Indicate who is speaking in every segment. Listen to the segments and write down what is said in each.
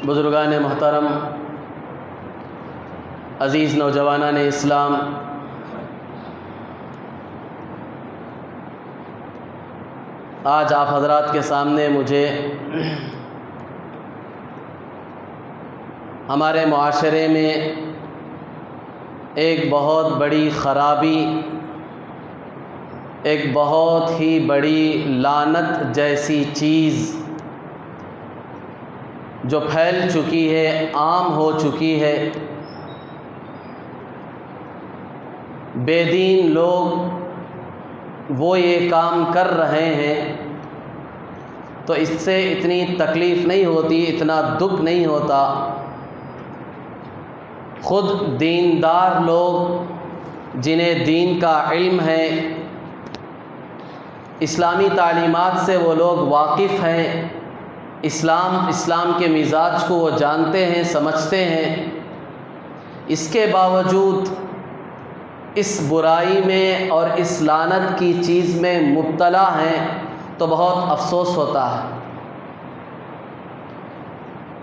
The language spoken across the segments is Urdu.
Speaker 1: بزرگان محترم، عزیز نوجوانان اسلام، آج آپ حضرات کے سامنے مجھے ہمارے معاشرے میں ایک بہت بڑی خرابی، ایک بہت ہی بڑی لعنت جیسی چیز جو پھیل چکی ہے، عام ہو چکی ہے، بے دین لوگ وہ یہ کام کر رہے ہیں تو اس سے اتنی تکلیف نہیں ہوتی، اتنا دکھ نہیں ہوتا۔ خود دیندار لوگ جنہیں دین کا علم ہے، اسلامی تعلیمات سے وہ لوگ واقف ہیں، اسلام کے مزاج کو وہ جانتے ہیں، سمجھتے ہیں، اس کے باوجود اس برائی میں اور اس لعنت کی چیز میں مبتلا ہیں تو بہت افسوس ہوتا ہے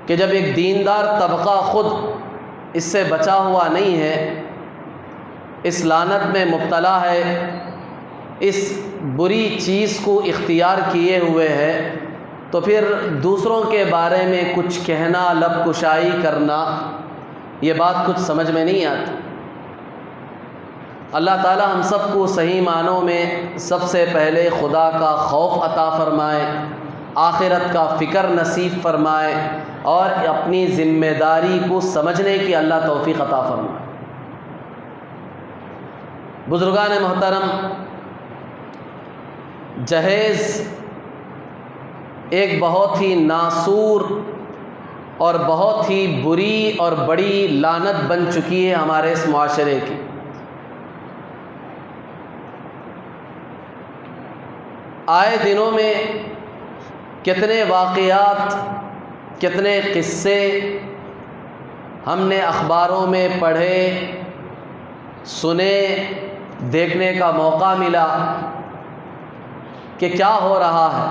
Speaker 1: کہ جب ایک دیندار طبقہ خود اس سے بچا ہوا نہیں ہے، اس لعنت میں مبتلا ہے، اس بری چیز کو اختیار کیے ہوئے ہے، تو پھر دوسروں کے بارے میں کچھ کہنا، لب کشائی کرنا، یہ بات کچھ سمجھ میں نہیں آتی۔ اللہ تعالی ہم سب کو صحیح معنوں میں سب سے پہلے خدا کا خوف عطا فرمائے، آخرت کا فکر نصیب فرمائے اور اپنی ذمہ داری کو سمجھنے کی اللہ توفیق عطا فرمائے۔ بزرگان محترم، جہیز ایک بہت ہی ناسور اور بہت ہی بری اور بڑی لعنت بن چکی ہے ہمارے اس معاشرے کی۔ آئے دنوں میں کتنے واقعات، کتنے قصے ہم نے اخباروں میں پڑھے، سنے، دیکھنے کا موقع ملا کہ کیا ہو رہا ہے۔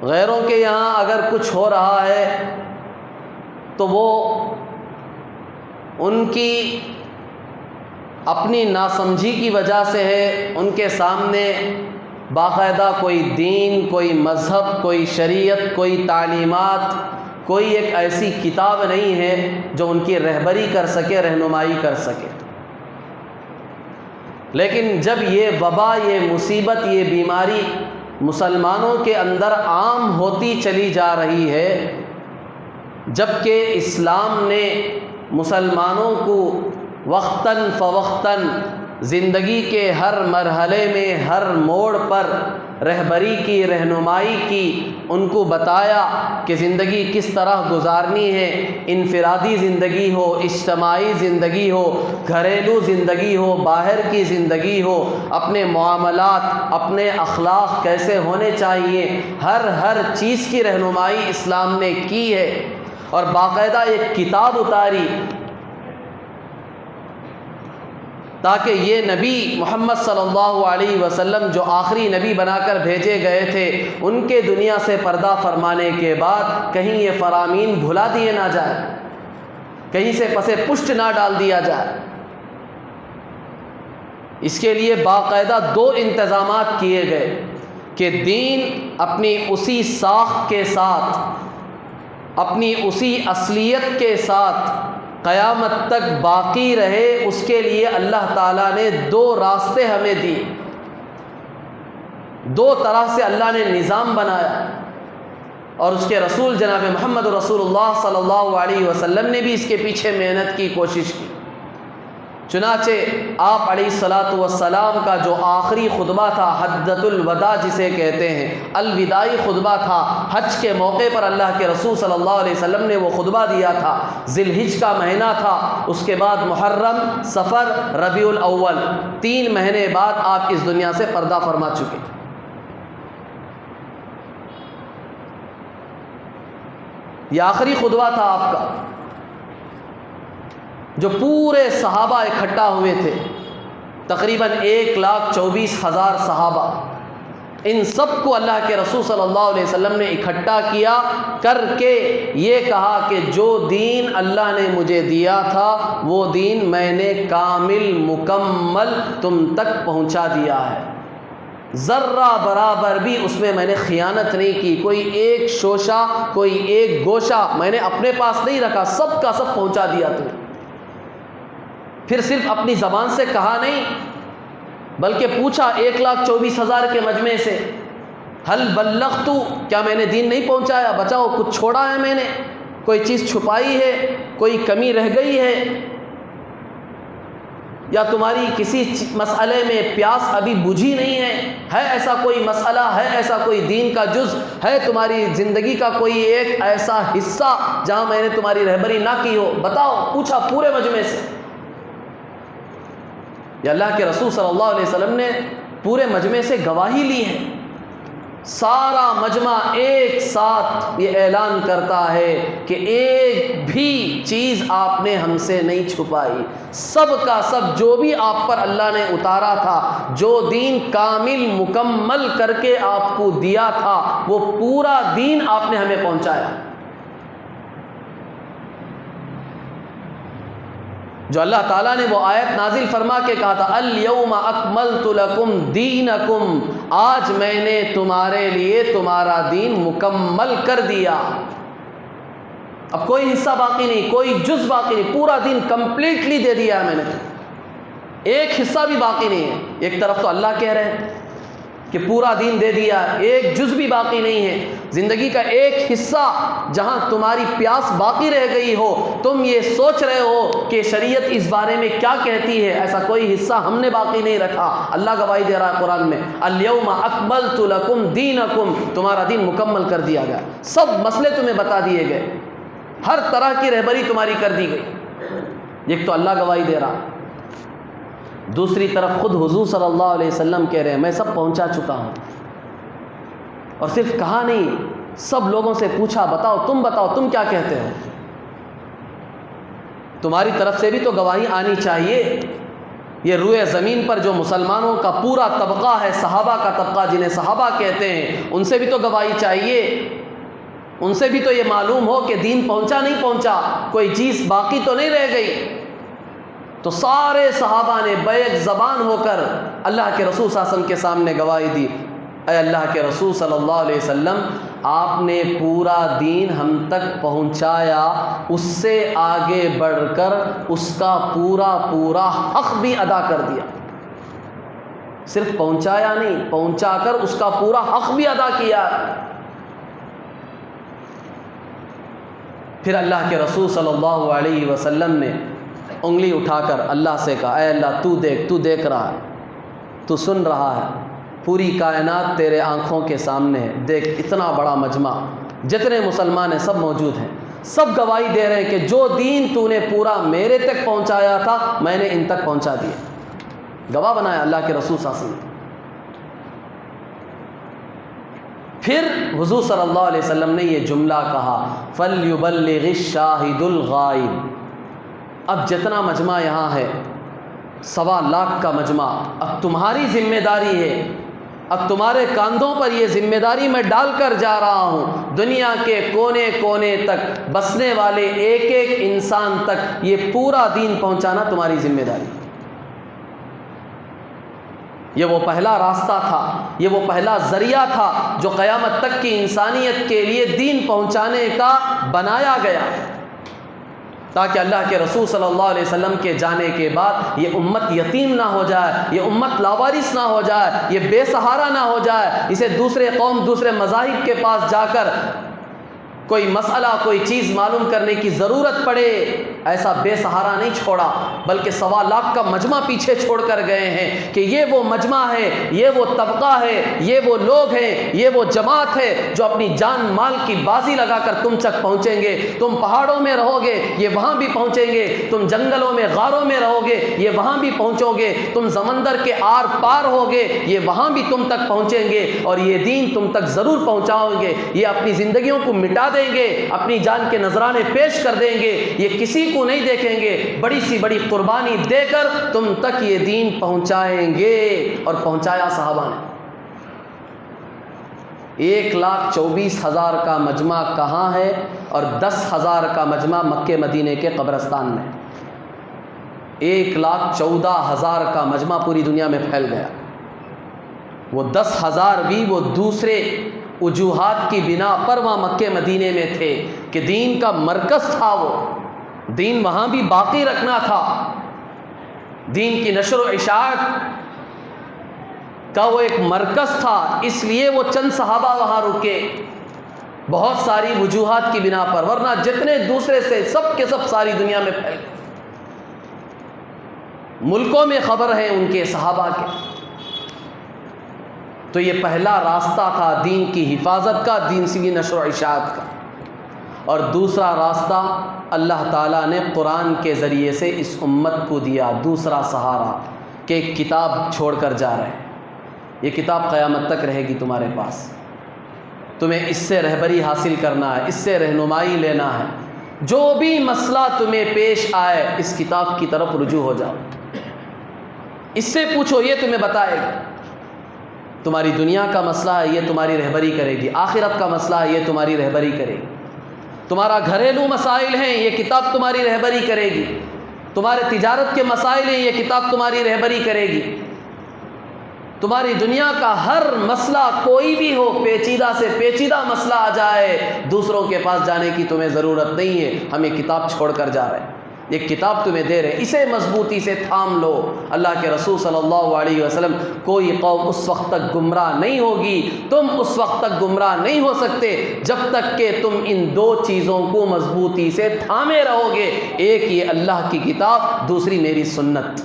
Speaker 1: غیروں کے یہاں اگر کچھ ہو رہا ہے تو وہ ان کی اپنی ناسمجھی کی وجہ سے ہے، ان کے سامنے باقاعدہ کوئی دین، کوئی مذہب، کوئی شریعت، کوئی تعلیمات، کوئی ایک ایسی کتاب نہیں ہے جو ان کی رہبری کر سکے، رہنمائی کر سکے۔ لیکن جب یہ وبا، یہ مصیبت، یہ بیماری مسلمانوں کے اندر عام ہوتی چلی جا رہی ہے، جبکہ اسلام نے مسلمانوں کو وقتاً فوقتاً زندگی کے ہر مرحلے میں، ہر موڑ پر رہبری کی، رہنمائی کی، ان کو بتایا کہ زندگی کس طرح گزارنی ہے، انفرادی زندگی ہو، اجتماعی زندگی ہو، گھریلو زندگی ہو، باہر کی زندگی ہو، اپنے معاملات، اپنے اخلاق کیسے ہونے چاہیے، ہر چیز کی رہنمائی اسلام نے کی ہے اور باقاعدہ ایک کتاب اتاری تاکہ یہ نبی محمد صلی اللہ علیہ وسلم جو آخری نبی بنا کر بھیجے گئے تھے، ان کے دنیا سے پردہ فرمانے کے بعد کہیں یہ فرامین بھلا دیے نہ جائے، کہیں سے پسے پشت نہ ڈال دیا جائے۔ اس کے لیے باقاعدہ 2 انتظامات کیے گئے کہ دین اپنی اسی ساخت کے ساتھ، اپنی اسی اصلیت کے ساتھ قیامت تک باقی رہے، اس کے لیے اللہ تعالیٰ نے 2 راستے ہمیں دی، 2 طرح سے اللہ نے نظام بنایا، اور اس کے رسول جناب محمد رسول اللہ صلی اللہ علیہ وسلم نے بھی اس کے پیچھے محنت کی، کوشش کی۔ چنانچہ آپ علیہ الصلاۃ والسلام کا جو آخری خطبہ تھا، حجۃ الوداع جسے کہتے ہیں، الوداعی خطبہ تھا، حج کے موقع پر اللہ کے رسول صلی اللہ علیہ وسلم نے وہ خطبہ دیا تھا۔ ذی الحجہ کا مہینہ تھا، اس کے بعد محرم، صفر، ربیع الاول، 3 مہینے بعد آپ اس دنیا سے پردہ فرما چکے۔ یہ آخری خطبہ تھا آپ کا، جو پورے صحابہ اکٹھا ہوئے تھے، تقریباً 1,24,000 صحابہ ان سب کو اللہ کے رسول صلی اللہ علیہ وسلم نے اکٹھا کیا کر کے یہ کہا کہ جو دین اللہ نے مجھے دیا تھا وہ دین میں نے کامل مکمل تم تک پہنچا دیا ہے، ذرہ برابر بھی اس میں میں نے خیانت نہیں کی، کوئی ایک شوشہ کوئی ایک گوشہ میں نے اپنے پاس نہیں رکھا، سب کا سب پہنچا دیا تمہیں۔ پھر صرف اپنی زبان سے کہا نہیں بلکہ پوچھا 1,24,000 کے مجمع سے، حل بلغت، کیا میں نے دین نہیں پہنچایا؟ بچاؤ، کچھ چھوڑا ہے میں نے، کوئی چیز چھپائی ہے، کوئی کمی رہ گئی ہے، یا تمہاری کسی مسئلے میں پیاس ابھی بجھی نہیں ہے ایسا کوئی مسئلہ ہے، ایسا کوئی دین کا جز ہے تمہاری زندگی کا کوئی ایک ایسا حصہ جہاں میں نے تمہاری رہبری نہ کی ہو؟ بتاؤ، پوچھا پورے مجمع سے۔ یا اللہ کے رسول صلی اللہ علیہ وسلم نے پورے مجمع سے گواہی لی ہے، سارا مجمع ایک ساتھ یہ اعلان کرتا ہے کہ ایک بھی چیز آپ نے ہم سے نہیں چھپائی، سب کا سب جو بھی آپ پر اللہ نے اتارا تھا، جو دین کامل مکمل کر کے آپ کو دیا تھا، وہ پورا دین آپ نے ہمیں پہنچایا۔ جو اللہ تعالیٰ نے وہ آیت نازل فرما کے کہا تھا الیوم اکملت لکم دینکم، آج میں نے تمہارے لیے تمہارا دین مکمل کر دیا، اب کوئی حصہ باقی نہیں، کوئی جز باقی نہیں، پورا دین کمپلیٹلی دے دیا ہے میں نے، ایک حصہ بھی باقی نہیں ہے۔ ایک طرف تو اللہ کہہ رہے ہیں کہ پورا دین دے دیا، ایک جز بھی باقی نہیں ہے، زندگی کا ایک حصہ جہاں تمہاری پیاس باقی رہ گئی ہو، تم یہ سوچ رہے ہو کہ شریعت اس بارے میں کیا کہتی ہے، ایسا کوئی حصہ ہم نے باقی نہیں رکھا۔ اللہ گواہی دے رہا ہے قرآن میں الیوم اکملت لکم دینکم، تمہارا دین مکمل کر دیا گیا، سب مسئلے تمہیں بتا دیے گئے، ہر طرح کی رہبری تمہاری کر دی گئی۔ ایک تو اللہ گواہی دے رہا، دوسری طرف خود حضور صلی اللہ علیہ وسلم کہہ رہے ہیں میں سب پہنچا چکا ہوں، اور صرف کہا نہیں، سب لوگوں سے پوچھا بتاؤ تم کیا کہتے ہو، تمہاری طرف سے بھی تو گواہی آنی چاہیے۔ یہ روئے زمین پر جو مسلمانوں کا پورا طبقہ ہے، صحابہ کا طبقہ جنہیں صحابہ کہتے ہیں، ان سے بھی تو گواہی چاہیے، ان سے بھی تو یہ معلوم ہو کہ دین پہنچا نہیں پہنچا، کوئی چیز باقی تو نہیں رہ گئی۔ تو سارے صحابہ نے بیک زبان ہو کر اللہ کے رسول صلی اللہ علیہ وسلم کے سامنے گواہی دی، اے اللہ کے رسول صلی اللہ علیہ وسلم، آپ نے پورا دین ہم تک پہنچایا، اس سے آگے بڑھ کر اس کا پورا حق بھی ادا کر دیا، صرف پہنچایا نہیں، پہنچا کر اس کا پورا حق بھی ادا کیا۔ پھر اللہ کے رسول صلی اللہ علیہ وسلم نے انگلی اٹھا کر اللہ سے کہا اے اللہ تو دیکھ رہا ہے، تو سن رہا ہے، پوری کائنات تیرے آنکھوں کے سامنے ہے، دیکھ اتنا بڑا مجمع، جتنے مسلمان ہیں سب موجود ہیں، سب گواہی دے رہے ہیں کہ جو دین تو نے پورا میرے تک پہنچایا تھا میں نے ان تک پہنچا دیا، گواہ بنایا اللہ کے رسول صلی اللہ علیہ وسلم۔ پھر حضور صلی اللہ علیہ وسلم نے یہ جملہ کہا فَلْيُبَلِّغِ الشَّاهِدُ الْغَائِبُ، اب جتنا مجمع یہاں ہے 1.25 لاکھ کا مجمع، اب تمہاری ذمہ داری ہے، اب تمہارے کاندھوں پر یہ ذمہ داری میں ڈال کر جا رہا ہوں، دنیا کے کونے کونے تک بسنے والے ایک ایک انسان تک یہ پورا دین پہنچانا تمہاری ذمہ داری۔ یہ وہ پہلا راستہ تھا، یہ وہ پہلا ذریعہ تھا جو قیامت تک کی انسانیت کے لیے دین پہنچانے کا بنایا گیا، تاکہ اللہ کے رسول صلی اللہ علیہ وسلم کے جانے کے بعد یہ امت یتیم نہ ہو جائے، یہ امت لاوارث نہ ہو جائے، یہ بے سہارا نہ ہو جائے، اسے دوسرے قوم دوسرے مذاہب کے پاس جا کر کوئی مسئلہ کوئی چیز معلوم کرنے کی ضرورت پڑے، ایسا بے سہارا نہیں چھوڑا، بلکہ 1.25 لاکھ کا مجمع پیچھے چھوڑ کر گئے ہیں کہ یہ وہ مجمع ہے، یہ وہ طبقہ ہے، یہ وہ لوگ ہیں، یہ وہ جماعت ہے جو اپنی جان مال کی بازی لگا کر تم تک پہنچیں گے۔ تم پہاڑوں میں رہو گے یہ وہاں بھی پہنچیں گے، تم جنگلوں میں غاروں میں رہو گے یہ وہاں بھی پہنچو گے، تم سمندر کے آر پار ہوگے یہ وہاں بھی تم تک پہنچیں گے، اور یہ دین تم تک ضرور پہنچاؤ گے۔ یہ اپنی زندگیوں کو مٹا دیں گے، اپنی جان کے نذرانے پیش کر دیں گے، یہ کسی کو نہیں دیکھیں گے، بڑی سی بڑی قربانی دے کر تم تک یہ دین پہنچائیں گے، اور پہنچایا صحابہ نے۔ 1,24,000 کا مجمع کہاں ہے اور 10,000 کا مجمع مکہ مدینے کے قبرستان میں. 1,14,000 کا مجمع پوری دنیا میں پھیل گیا. وہ 10,000 بھی وہ دوسرے وجوہات کی بنا پر وہاں مکہ مدینے میں تھے کہ دین کا مرکز تھا. وہ دین وہاں بھی باقی رکھنا تھا. دین کی نشر و اشاعت کا وہ ایک مرکز تھا، اس لیے وہ چند صحابہ وہاں رکے بہت ساری وجوہات کی بنا پر، ورنہ جتنے دوسرے سے سب کے سب ساری دنیا میں پھیل گئے. ملکوں میں خبر ہے ان کے صحابہ کے. تو یہ پہلا راستہ تھا دین کی حفاظت کا، دین کی نشر و اشاعت کا. اور دوسرا راستہ اللہ تعالیٰ نے قرآن کے ذریعے سے اس امت کو دیا، دوسرا سہارا کہ ایک کتاب چھوڑ کر جا رہے ہیں. یہ کتاب قیامت تک رہے گی تمہارے پاس. تمہیں اس سے رہبری حاصل کرنا ہے، اس سے رہنمائی لینا ہے. جو بھی مسئلہ تمہیں پیش آئے اس کتاب کی طرف رجوع ہو جاؤ، اس سے پوچھو، یہ تمہیں بتائے گا. تمہاری دنیا کا مسئلہ ہے، یہ تمہاری رہبری کرے گی. آخرت کا مسئلہ ہے، یہ تمہاری رہبری کرے گی. تمہارا گھریلو مسائل ہیں، یہ کتاب تمہاری رہبری کرے گی. تمہارے تجارت کے مسائل ہیں، یہ کتاب تمہاری رہبری کرے گی. تمہاری دنیا کا ہر مسئلہ کوئی بھی ہو، پیچیدہ سے پیچیدہ مسئلہ آ جائے، دوسروں کے پاس جانے کی تمہیں ضرورت نہیں ہے. ہم یہ کتاب چھوڑ کر جا رہے ہیں، ایک کتاب تمہیں دے رہے ہیں، اسے مضبوطی سے تھام لو. اللہ کے رسول صلی اللہ علیہ وسلم، کوئی قوم اس وقت تک گمراہ نہیں ہوگی، تم اس وقت تک گمراہ نہیں ہو سکتے جب تک کہ تم ان دو چیزوں کو مضبوطی سے تھامے رہو گے. ایک یہ اللہ کی کتاب، دوسری میری سنت.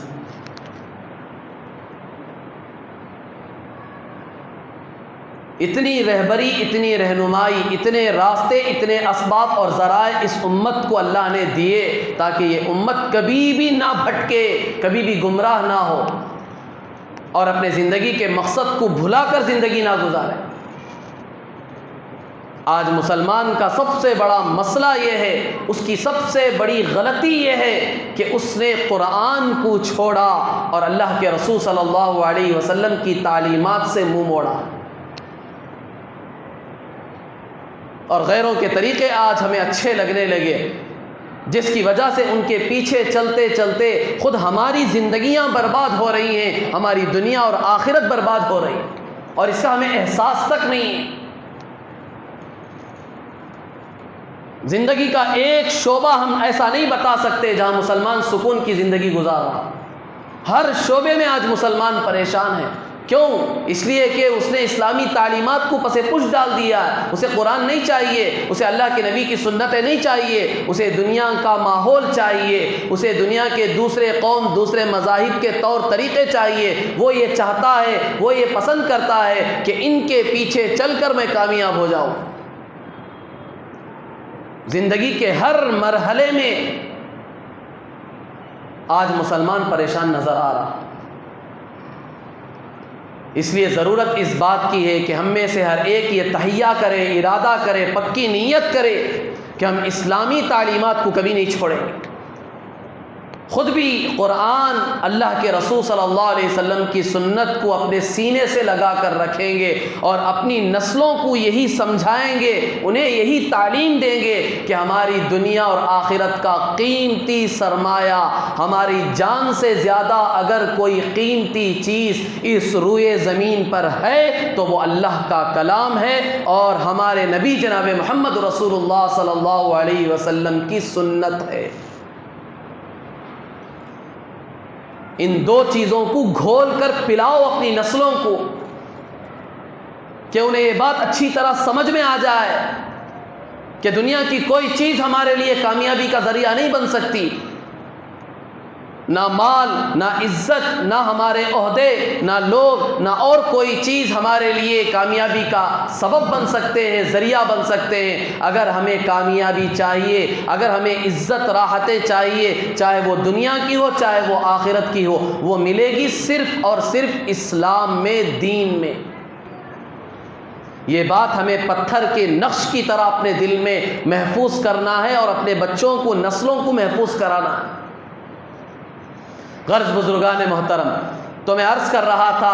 Speaker 1: اتنی رہبری، اتنی رہنمائی، اتنے راستے، اتنے اسباب اور ذرائع اس امت کو اللہ نے دیے تاکہ یہ امت کبھی بھی نہ بھٹکے، کبھی بھی گمراہ نہ ہو اور اپنے زندگی کے مقصد کو بھلا کر زندگی نہ گزارے. آج مسلمان کا سب سے بڑا مسئلہ یہ ہے، اس کی سب سے بڑی غلطی یہ ہے کہ اس نے قرآن کو چھوڑا اور اللہ کے رسول صلی اللہ علیہ وسلم کی تعلیمات سے منہ موڑا. اور غیروں کے طریقے آج ہمیں اچھے لگنے لگے، جس کی وجہ سے ان کے پیچھے چلتے چلتے خود ہماری زندگیاں برباد ہو رہی ہیں، ہماری دنیا اور آخرت برباد ہو رہی ہے، اور اس کا ہمیں احساس تک نہیں ہے. زندگی کا ایک شعبہ ہم ایسا نہیں بتا سکتے جہاں مسلمان سکون کی زندگی گزار رہا. ہر شعبے میں آج مسلمان پریشان ہے. کیوں؟ اس لیے کہ اس نے اسلامی تعلیمات کو پس پش ڈال دیا ہے. اسے قرآن نہیں چاہیے، اسے اللہ کے نبی کی سنتیں نہیں چاہیے، اسے دنیا کا ماحول چاہیے، اسے دنیا کے دوسرے قوم، دوسرے مذاہب کے طور طریقے چاہیے. وہ یہ چاہتا ہے، وہ یہ پسند کرتا ہے کہ ان کے پیچھے چل کر میں کامیاب ہو جاؤں. زندگی کے ہر مرحلے میں آج مسلمان پریشان نظر آ رہا. اس لیے ضرورت اس بات کی ہے کہ ہم میں سے ہر ایک یہ تہیہ کرے، ارادہ کرے، پکی نیت کرے کہ ہم اسلامی تعلیمات کو کبھی نہیں چھوڑیں گے. خود بھی قرآن، اللہ کے رسول صلی اللہ علیہ وسلم کی سنت کو اپنے سینے سے لگا کر رکھیں گے اور اپنی نسلوں کو یہی سمجھائیں گے، انہیں یہی تعلیم دیں گے کہ ہماری دنیا اور آخرت کا قیمتی سرمایہ، ہماری جان سے زیادہ اگر کوئی قیمتی چیز اس روئے زمین پر ہے تو وہ اللہ کا کلام ہے اور ہمارے نبی جناب محمد رسول اللہ صلی اللہ علیہ وسلم کی سنت ہے. ان دو چیزوں کو گھول کر پلاؤ اپنی نسلوں کو کہ انہیں یہ بات اچھی طرح سمجھ میں آ جائے کہ دنیا کی کوئی چیز ہمارے لیے کامیابی کا ذریعہ نہیں بن سکتی. نہ مال، نہ عزت، نہ ہمارے عہدے، نہ لوگ، نہ اور کوئی چیز ہمارے لیے کامیابی کا سبب بن سکتے ہیں، ذریعہ بن سکتے ہیں. اگر ہمیں کامیابی چاہیے، اگر ہمیں عزت راحتیں چاہیے، چاہے وہ دنیا کی ہو چاہے وہ آخرت کی ہو، وہ ملے گی صرف اور صرف اسلام میں، دین میں. یہ بات ہمیں پتھر کے نقش کی طرح اپنے دل میں محفوظ کرنا ہے اور اپنے بچوں کو، نسلوں کو محفوظ کرانا ہے. غرض بزرگان محترم، تو میں عرض کر رہا تھا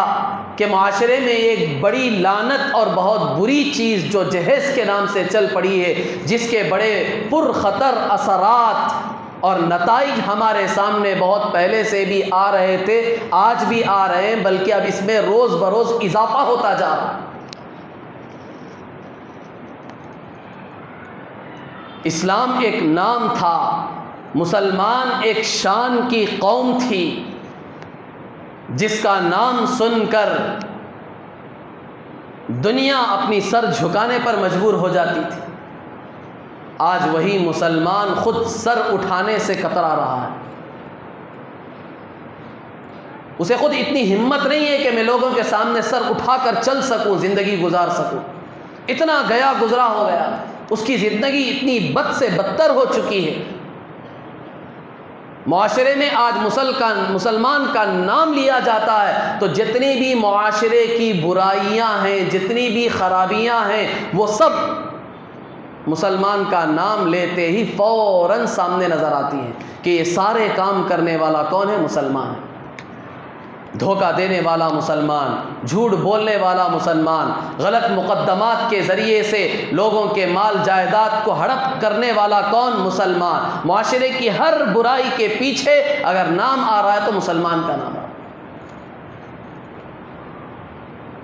Speaker 1: کہ معاشرے میں ایک بڑی لعنت اور بہت بری چیز جو جہیز کے نام سے چل پڑی ہے، جس کے بڑے پرخطر اثرات اور نتائج ہمارے سامنے بہت پہلے سے بھی آ رہے تھے، آج بھی آ رہے ہیں، بلکہ اب اس میں روز بروز اضافہ ہوتا جا رہا ہے۔ اسلام ایک نام تھا، مسلمان ایک شان کی قوم تھی، جس کا نام سن کر دنیا اپنی سر جھکانے پر مجبور ہو جاتی تھی۔ آج وہی مسلمان خود سر اٹھانے سے کترا رہا ہے۔ اسے خود اتنی ہمت نہیں ہے کہ میں لوگوں کے سامنے سر اٹھا کر چل سکوں، زندگی گزار سکوں۔ اتنا گیا گزرا ہو گیا، اس کی زندگی اتنی بد سے بدتر ہو چکی ہے۔ معاشرے میں آج مسلمان کا نام لیا جاتا ہے تو جتنی بھی معاشرے کی برائیاں ہیں، جتنی بھی خرابیاں ہیں، وہ سب مسلمان کا نام لیتے ہی فوراً سامنے نظر آتی ہیں کہ یہ سارے کام کرنے والا کون ہے؟ مسلمان ہے۔ دھوکہ دینے والا مسلمان، جھوٹ بولنے والا مسلمان، غلط مقدمات کے ذریعے سے لوگوں کے مال جائیداد کو ہڑپ کرنے والا کون؟ مسلمان۔ معاشرے کی ہر برائی کے پیچھے اگر نام آ رہا ہے تو مسلمان کا نام آ رہا ہے۔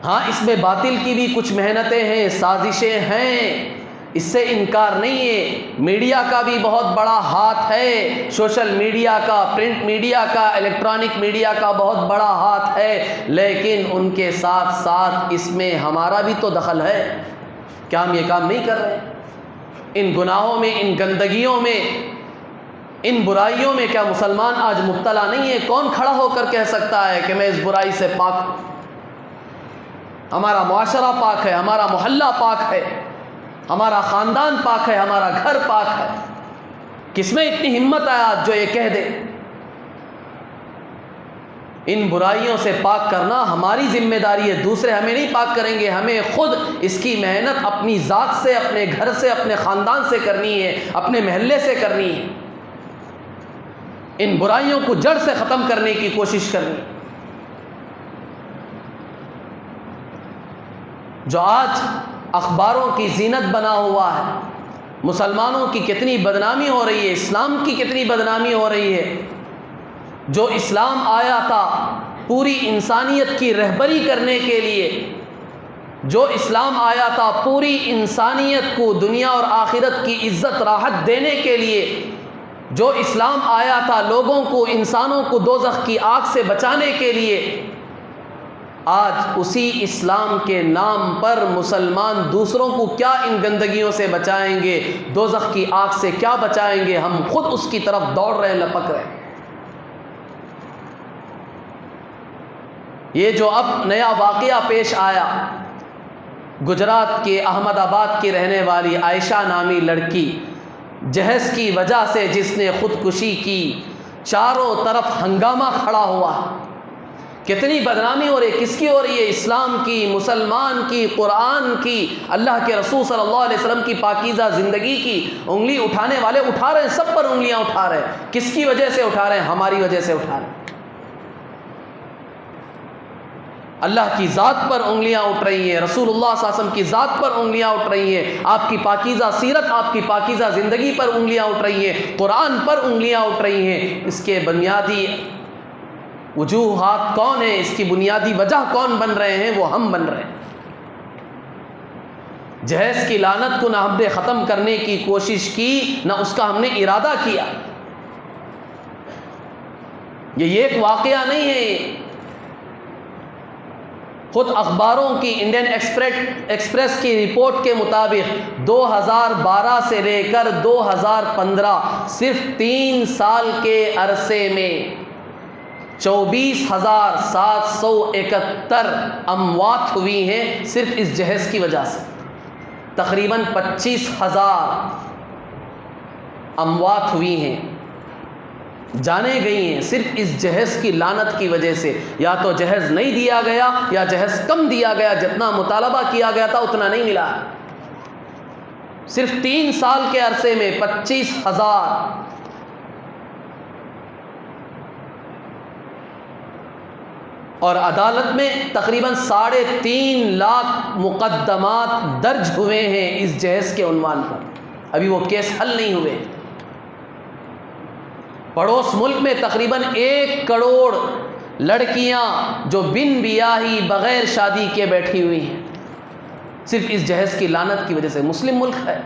Speaker 1: ہاں، اس میں باطل کی بھی کچھ محنتیں ہیں، سازشیں ہیں، اس سے انکار نہیں ہے۔ میڈیا کا بھی بہت بڑا ہاتھ ہے، سوشل میڈیا کا، پرنٹ میڈیا کا، الیکٹرانک میڈیا کا بہت بڑا ہاتھ ہے، لیکن ان کے ساتھ ساتھ اس میں ہمارا بھی تو دخل ہے۔ کیا ہم یہ کام نہیں کر رہے؟ ان گناہوں میں، ان گندگیوں میں، ان برائیوں میں کیا مسلمان آج مبتلا نہیں ہے؟ کون کھڑا ہو کر کہہ سکتا ہے کہ میں اس برائی سے پاک ہوں؟ ہمارا معاشرہ پاک ہے، ہمارا محلہ پاک ہے، ہمارا خاندان پاک ہے، ہمارا گھر پاک ہے۔ کس میں اتنی ہمت ہے آج جو یہ کہہ دے؟ ان برائیوں سے پاک کرنا ہماری ذمہ داری ہے، دوسرے ہمیں نہیں پاک کریں گے، ہمیں خود اس کی محنت اپنی ذات سے، اپنے گھر سے، اپنے خاندان سے کرنی ہے، اپنے محلے سے کرنی ہے، ان برائیوں کو جڑ سے ختم کرنے کی کوشش کرنی ہے۔ جو آج اخباروں کی زینت بنا ہوا ہے، مسلمانوں کی کتنی بدنامی ہو رہی ہے، اسلام کی کتنی بدنامی ہو رہی ہے۔ جو اسلام آیا تھا پوری انسانیت کی رہبری کرنے کے لیے، جو اسلام آیا تھا پوری انسانیت کو دنیا اور آخرت کی عزت راحت دینے کے لیے، جو اسلام آیا تھا لوگوں کو، انسانوں کو دوزخ کی آگ سے بچانے کے لیے، آج اسی اسلام کے نام پر مسلمان دوسروں کو کیا ان گندگیوں سے بچائیں گے، دوزخ کی آگ سے کیا بچائیں گے؟ ہم خود اس کی طرف دوڑ رہے ہیں، لپک رہے ہیں۔ یہ جو اب نیا واقعہ پیش آیا، گجرات کے احمد آباد کی رہنے والی عائشہ نامی لڑکی، جہیز کی وجہ سے جس نے خودکشی کی، چاروں طرف ہنگامہ کھڑا ہوا۔ کتنی بدنامی ہو رہی ہے، کس کی ہو رہی ہے؟ اسلام کی، مسلمان کی، قرآن کی، اللہ کے رسول صلی اللہ علیہ وسلم کی پاکیزہ زندگی کی۔ انگلی اٹھانے والے اٹھا رہے ہیں، سب پر انگلیاں اٹھا رہے ہیں۔ کس کی وجہ سے اٹھا رہے ہیں؟ ہماری وجہ سے اٹھا رہے ہیں۔ اللہ کی ذات پر انگلیاں اٹھ رہی ہیں، رسول اللہ صلی اللہ علیہ وسلم کی ذات پر انگلیاں اٹھ رہی ہیں، آپ کی پاکیزہ سیرت، آپ کی پاکیزہ زندگی پر انگلیاں اٹھ رہی ہیں، قرآن پر انگلیاں اٹھ رہی ہیں۔ اس کے بنیادی وجوہات کون ہیں؟ اس کی بنیادی وجہ کون بن رہے ہیں؟ وہ ہم بن رہے ہیں۔ جہیز کی لعنت کو نہ ہم نے ختم کرنے کی کوشش کی، نہ اس کا ہم نے ارادہ کیا۔ یہ ایک واقعہ نہیں ہے۔ خود اخباروں کی انڈین ایکسپریس کی رپورٹ کے مطابق 2012 سے لے کر 2015 صرف 3 سال کے عرصے میں 24,771 اموات ہوئی ہیں صرف اس جہیز کی وجہ سے۔ تقریباً 25,000 اموات ہوئی ہیں، جانیں گئی ہیں صرف اس جہیز کی لعنت کی وجہ سے۔ یا تو جہیز نہیں دیا گیا یا جہیز کم دیا گیا، جتنا مطالبہ کیا گیا تھا اتنا نہیں ملا۔ صرف 3 سال کے عرصے میں 25,000۔ اور عدالت میں تقریباً 3.5 لاکھ مقدمات درج ہوئے ہیں اس جہیز کے عنوان پر، ابھی وہ کیس حل نہیں ہوئے۔ پڑوس ملک میں تقریباً 1 کروڑ لڑکیاں جو بن بیاہی بغیر شادی کے بیٹھی ہوئی ہیں، صرف اس جہیز کی لعنت کی وجہ سے۔ مسلم ملک ہے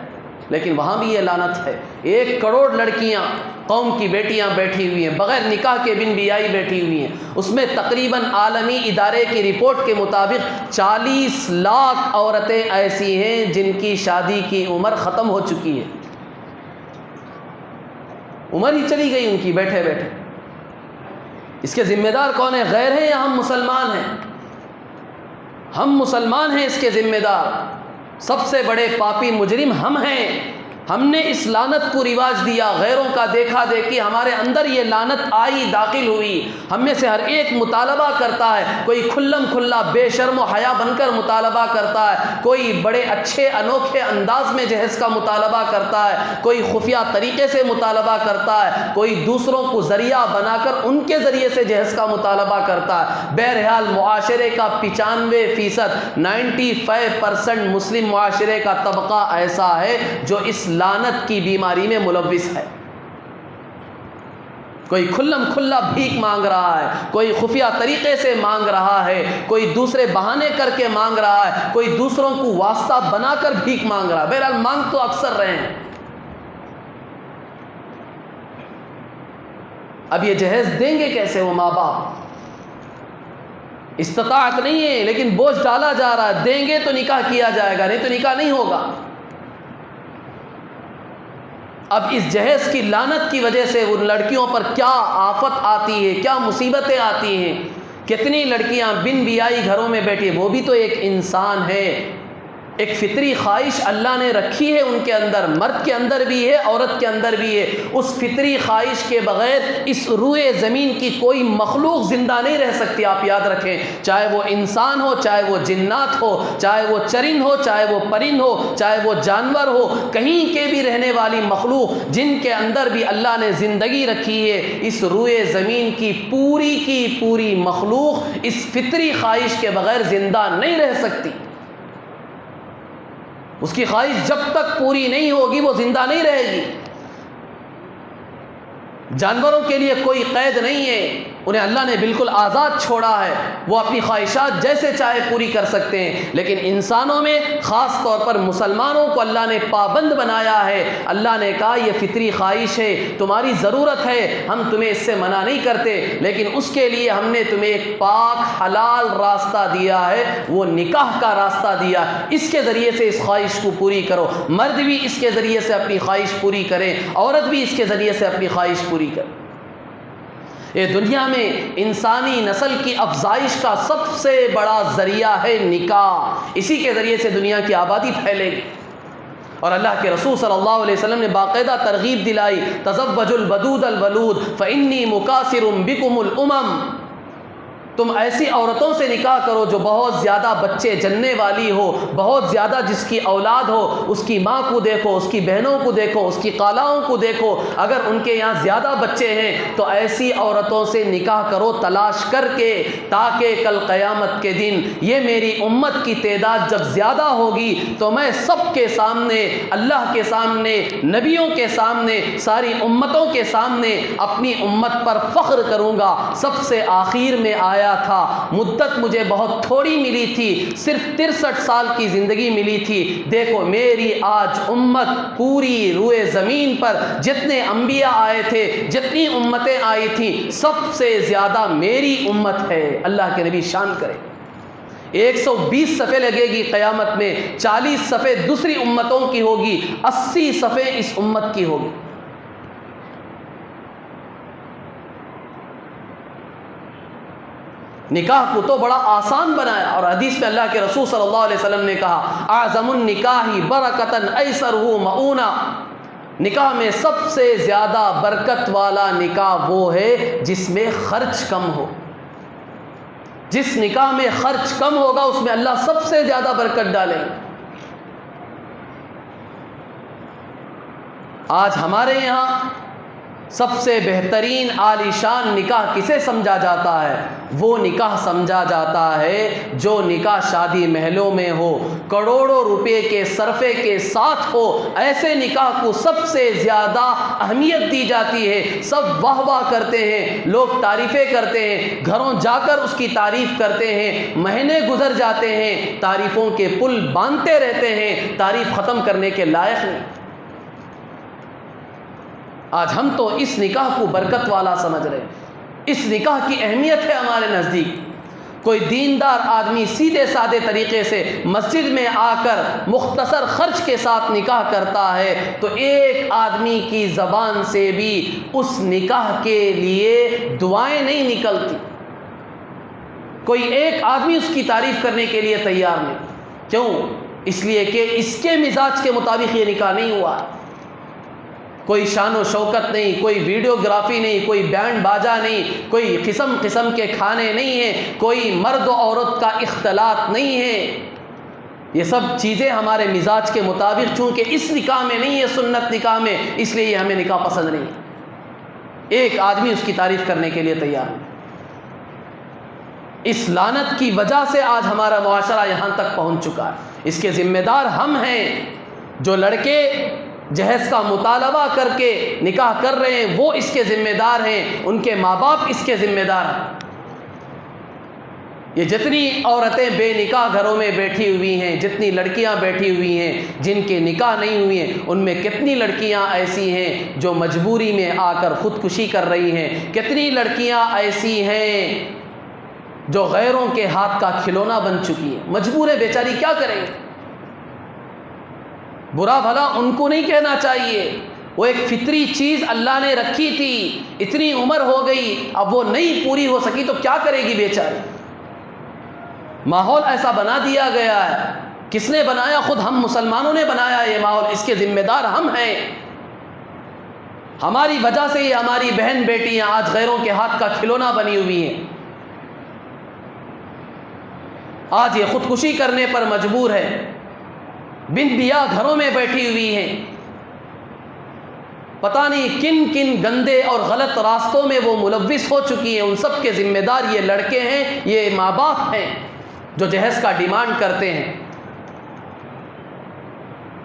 Speaker 1: لیکن وہاں بھی یہ لعنت ہے۔ 1 کروڑ لڑکیاں قوم کی بیٹیاں بیٹھی ہوئی ہیں، بغیر نکاح کے بن بیاہی بیٹھی ہوئی ہیں۔ اس میں تقریباً عالمی ادارے کی رپورٹ کے مطابق 40 لاکھ عورتیں ایسی ہیں جن کی شادی کی عمر ختم ہو چکی ہے، عمر ہی چلی گئی ان کی بیٹھے بیٹھے۔ اس کے ذمہ دار کون ہیں؟ غیر ہیں یا ہم مسلمان ہیں؟ ہم مسلمان ہیں اس کے ذمہ دار۔ سب سے بڑے پاپی مجرم ہم ہیں۔ ہم نے اس لعنت کو رواج دیا، غیروں کا دیکھا دیکھی ہمارے اندر یہ لعنت آئی، داخل ہوئی۔ ہم میں سے ہر ایک مطالبہ کرتا ہے، کوئی کھلم کھلا بے شرم و حیا بن کر مطالبہ کرتا ہے، کوئی بڑے اچھے انوکھے انداز میں جہیز کا مطالبہ کرتا ہے، کوئی خفیہ طریقے سے مطالبہ کرتا ہے، کوئی دوسروں کو ذریعہ بنا کر ان کے ذریعے سے جہیز کا مطالبہ کرتا ہے۔ بہرحال معاشرے کا 95% 95% مسلم معاشرے کا طبقہ ایسا ہے جو اس لعنت کی بیماری میں ملوث ہے۔ کوئی کھلم کھلا بھیک مانگ رہا ہے، کوئی خفیہ طریقے سے مانگ رہا ہے، کوئی دوسرے بہانے کر کے مانگ رہا ہے، کوئی دوسروں کو واسطہ بنا کر بھیک مانگ رہا ہے۔ بہرحال مانگ تو اکثر رہے ہیں۔ اب یہ جہیز دیں گے کیسے وہ ماں باپ؟ استطاعت نہیں ہے لیکن بوجھ ڈالا جا رہا ہے، دیں گے تو نکاح کیا جائے گا، نہیں تو نکاح نہیں ہوگا۔ اب اس جہیز کی لعنت کی وجہ سے ان لڑکیوں پر کیا آفت آتی ہے، کیا مصیبتیں آتی ہیں۔ کتنی لڑکیاں بن بیائی گھروں میں بیٹھی، وہ بھی تو ایک انسان ہے، ایک فطری خواہش اللہ نے رکھی ہے ان کے اندر، مرد کے اندر بھی ہے عورت کے اندر بھی ہے۔ اس فطری خواہش کے بغیر اس روئے زمین کی کوئی مخلوق زندہ نہیں رہ سکتی، آپ یاد رکھیں، چاہے وہ انسان ہو، چاہے وہ جنات ہو، چاہے وہ چرند ہو، چاہے وہ پرند ہو، چاہے وہ جانور ہو، کہیں کے بھی رہنے والی مخلوق جن کے اندر بھی اللہ نے زندگی رکھی ہے، اس روئے زمین کی پوری مخلوق اس فطری خواہش کے بغیر زندہ نہیں رہ سکتی۔ اس کی خواہش جب تک پوری نہیں ہوگی وہ زندہ نہیں رہے گی۔ جانوروں کے لیے کوئی قید نہیں ہے، انہیں اللہ نے بالکل آزاد چھوڑا ہے، وہ اپنی خواہشات جیسے چاہے پوری کر سکتے ہیں، لیکن انسانوں میں خاص طور پر مسلمانوں کو اللہ نے پابند بنایا ہے۔ اللہ نے کہا یہ فطری خواہش ہے، تمہاری ضرورت ہے، ہم تمہیں اس سے منع نہیں کرتے، لیکن اس کے لیے ہم نے تمہیں ایک پاک حلال راستہ دیا ہے، وہ نکاح کا راستہ دیا، اس کے ذریعے سے اس خواہش کو پوری کرو۔ مرد بھی اس کے ذریعے سے اپنی خواہش پوری کرے، عورت بھی اس کے ذریعے سے اپنی خواہش پوری کرے۔ یہ دنیا میں انسانی نسل کی افزائش کا سب سے بڑا ذریعہ ہے نکاح، اسی کے ذریعے سے دنیا کی آبادی پھیلے گی۔ اور اللہ کے رسول صلی اللہ علیہ وسلم نے باقاعدہ ترغیب دلائی، تزوجوا الودود الولود فانی مکاثر بکم الامم، تم ایسی عورتوں سے نکاح کرو جو بہت زیادہ بچے جننے والی ہو، بہت زیادہ جس کی اولاد ہو، اس کی ماں کو دیکھو، اس کی بہنوں کو دیکھو، اس کی خالاؤں کو دیکھو، اگر ان کے یہاں زیادہ بچے ہیں تو ایسی عورتوں سے نکاح کرو تلاش کر کے، تاکہ کل قیامت کے دن یہ میری امت کی تعداد جب زیادہ ہوگی تو میں سب کے سامنے، اللہ کے سامنے، نبیوں کے سامنے، ساری امتوں کے سامنے اپنی امت پر فخر کروں گا۔ سب سے آخر میں آیا تھا، مدت مجھے بہت تھوڑی ملی تھی، صرف 63 سال کی زندگی ملی تھی، دیکھو میری آج امت پوری روئے زمین پر جتنے انبیاء آئے تھے، جتنی امتیں آئی تھیں، سب سے زیادہ میری امت ہے۔ اللہ کے نبی شان کرے، 120 صفحے لگے گی قیامت میں، 40 صفحے دوسری امتوں کی ہوگی، 80 صفحے اس امت کی ہوگی۔ نکاح کو تو بڑا آسان بنایا، اور حدیث میں اللہ کے رسول صلی اللہ علیہ وسلم نے کہا اعظم النکاح برکتاً ایسرہ مؤونہ، نکاح میں سب سے زیادہ برکت والا نکاح وہ ہے جس میں خرچ کم ہو۔ جس نکاح میں خرچ کم ہوگا اس میں اللہ سب سے زیادہ برکت ڈالے۔ آج ہمارے یہاں سب سے بہترین عالی شان نکاح کسے سمجھا جاتا ہے؟ وہ نکاح سمجھا جاتا ہے جو نکاح شادی محلوں میں ہو، کروڑوں روپے کے صرفے کے ساتھ ہو۔ ایسے نکاح کو سب سے زیادہ اہمیت دی جاتی ہے، سب واہ واہ کرتے ہیں، لوگ تعریفیں کرتے ہیں، گھروں جا کر اس کی تعریف کرتے ہیں، مہینے گزر جاتے ہیں، تعریفوں کے پل باندھتے رہتے ہیں، تعریف ختم کرنے کے لائق نہیں۔ آج ہم تو اس نکاح کو برکت والا سمجھ رہے ہیں، اس نکاح کی اہمیت ہے ہمارے نزدیک۔ کوئی دیندار آدمی سیدھے سادے طریقے سے مسجد میں آ کر مختصر خرچ کے ساتھ نکاح کرتا ہے تو ایک آدمی کی زبان سے بھی اس نکاح کے لیے دعائیں نہیں نکلتی، کوئی ایک آدمی اس کی تعریف کرنے کے لیے تیار نہیں۔ کیوں؟ اس لیے کہ اس کے مزاج کے مطابق یہ نکاح نہیں ہوا۔ کوئی شان و شوکت نہیں، کوئی ویڈیوگرافی نہیں، کوئی بینڈ باجا نہیں، کوئی قسم قسم کے کھانے نہیں ہیں، کوئی مرد و عورت کا اختلاط نہیں ہے۔ یہ سب چیزیں ہمارے مزاج کے مطابق چونکہ اس نکاح میں نہیں ہے، سنت نکاح میں، اس لیے یہ ہمیں نکاح پسند نہیں ہے۔ ایک آدمی اس کی تعریف کرنے کے لیے تیار نہیں۔ اس لعنت کی وجہ سے آج ہمارا معاشرہ یہاں تک پہنچ چکا ہے۔ اس کے ذمہ دار ہم ہیں۔ جو لڑکے جہیز کا مطالبہ کر کے نکاح کر رہے ہیں وہ اس کے ذمہ دار ہیں، ان کے ماں باپ اس کے ذمہ دار ہیں۔ یہ جتنی عورتیں بے نکاح گھروں میں بیٹھی ہوئی ہیں، جتنی لڑکیاں بیٹھی ہوئی ہیں جن کے نکاح نہیں ہوئے ہیں، ان میں کتنی لڑکیاں ایسی ہیں جو مجبوری میں آ کر خودکشی کر رہی ہیں، کتنی لڑکیاں ایسی ہیں جو غیروں کے ہاتھ کا کھلونا بن چکی ہیں، مجبور ہے بیچاری، کیا کریں گے؟ برا بھلا ان کو نہیں کہنا چاہیے، وہ ایک فطری چیز اللہ نے رکھی تھی، اتنی عمر ہو گئی اب وہ نہیں پوری ہو سکی تو کیا کرے گی بیچاری؟ ماحول ایسا بنا دیا گیا ہے۔ کس نے بنایا؟ خود ہم مسلمانوں نے بنایا یہ ماحول، اس کے ذمہ دار ہم ہیں۔ ہماری وجہ سے یہ ہماری بہن بیٹیاں آج غیروں کے ہاتھ کا کھلونا بنی ہوئی ہیں، آج یہ خودکشی کرنے پر مجبور ہے، بن بیاہ گھروں میں بیٹھی ہوئی ہیں، پتہ نہیں کن کن گندے اور غلط راستوں میں وہ ملوث ہو چکی ہیں۔ ان سب کے ذمہ دار یہ لڑکے ہیں، یہ ماں باپ ہیں جو جہیز کا ڈیمانڈ کرتے ہیں۔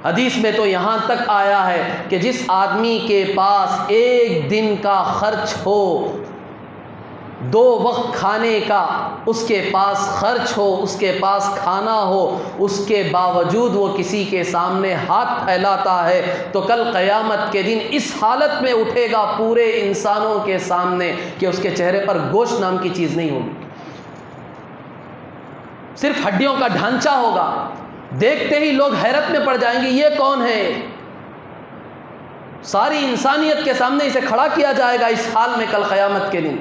Speaker 1: حدیث میں تو یہاں تک آیا ہے کہ جس آدمی کے پاس ایک دن کا خرچ ہو، 2 وقت کھانے کا اس کے پاس خرچ ہو، اس کے پاس کھانا ہو، اس کے باوجود وہ کسی کے سامنے ہاتھ پھیلاتا ہے تو کل قیامت کے دن اس حالت میں اٹھے گا پورے انسانوں کے سامنے کہ اس کے چہرے پر گوشت نام کی چیز نہیں ہوگی، صرف ہڈیوں کا ڈھانچہ ہوگا۔ دیکھتے ہی لوگ حیرت میں پڑ جائیں گے، یہ کون ہے؟ ساری انسانیت کے سامنے اسے کھڑا کیا جائے گا اس حال میں کل قیامت کے دن۔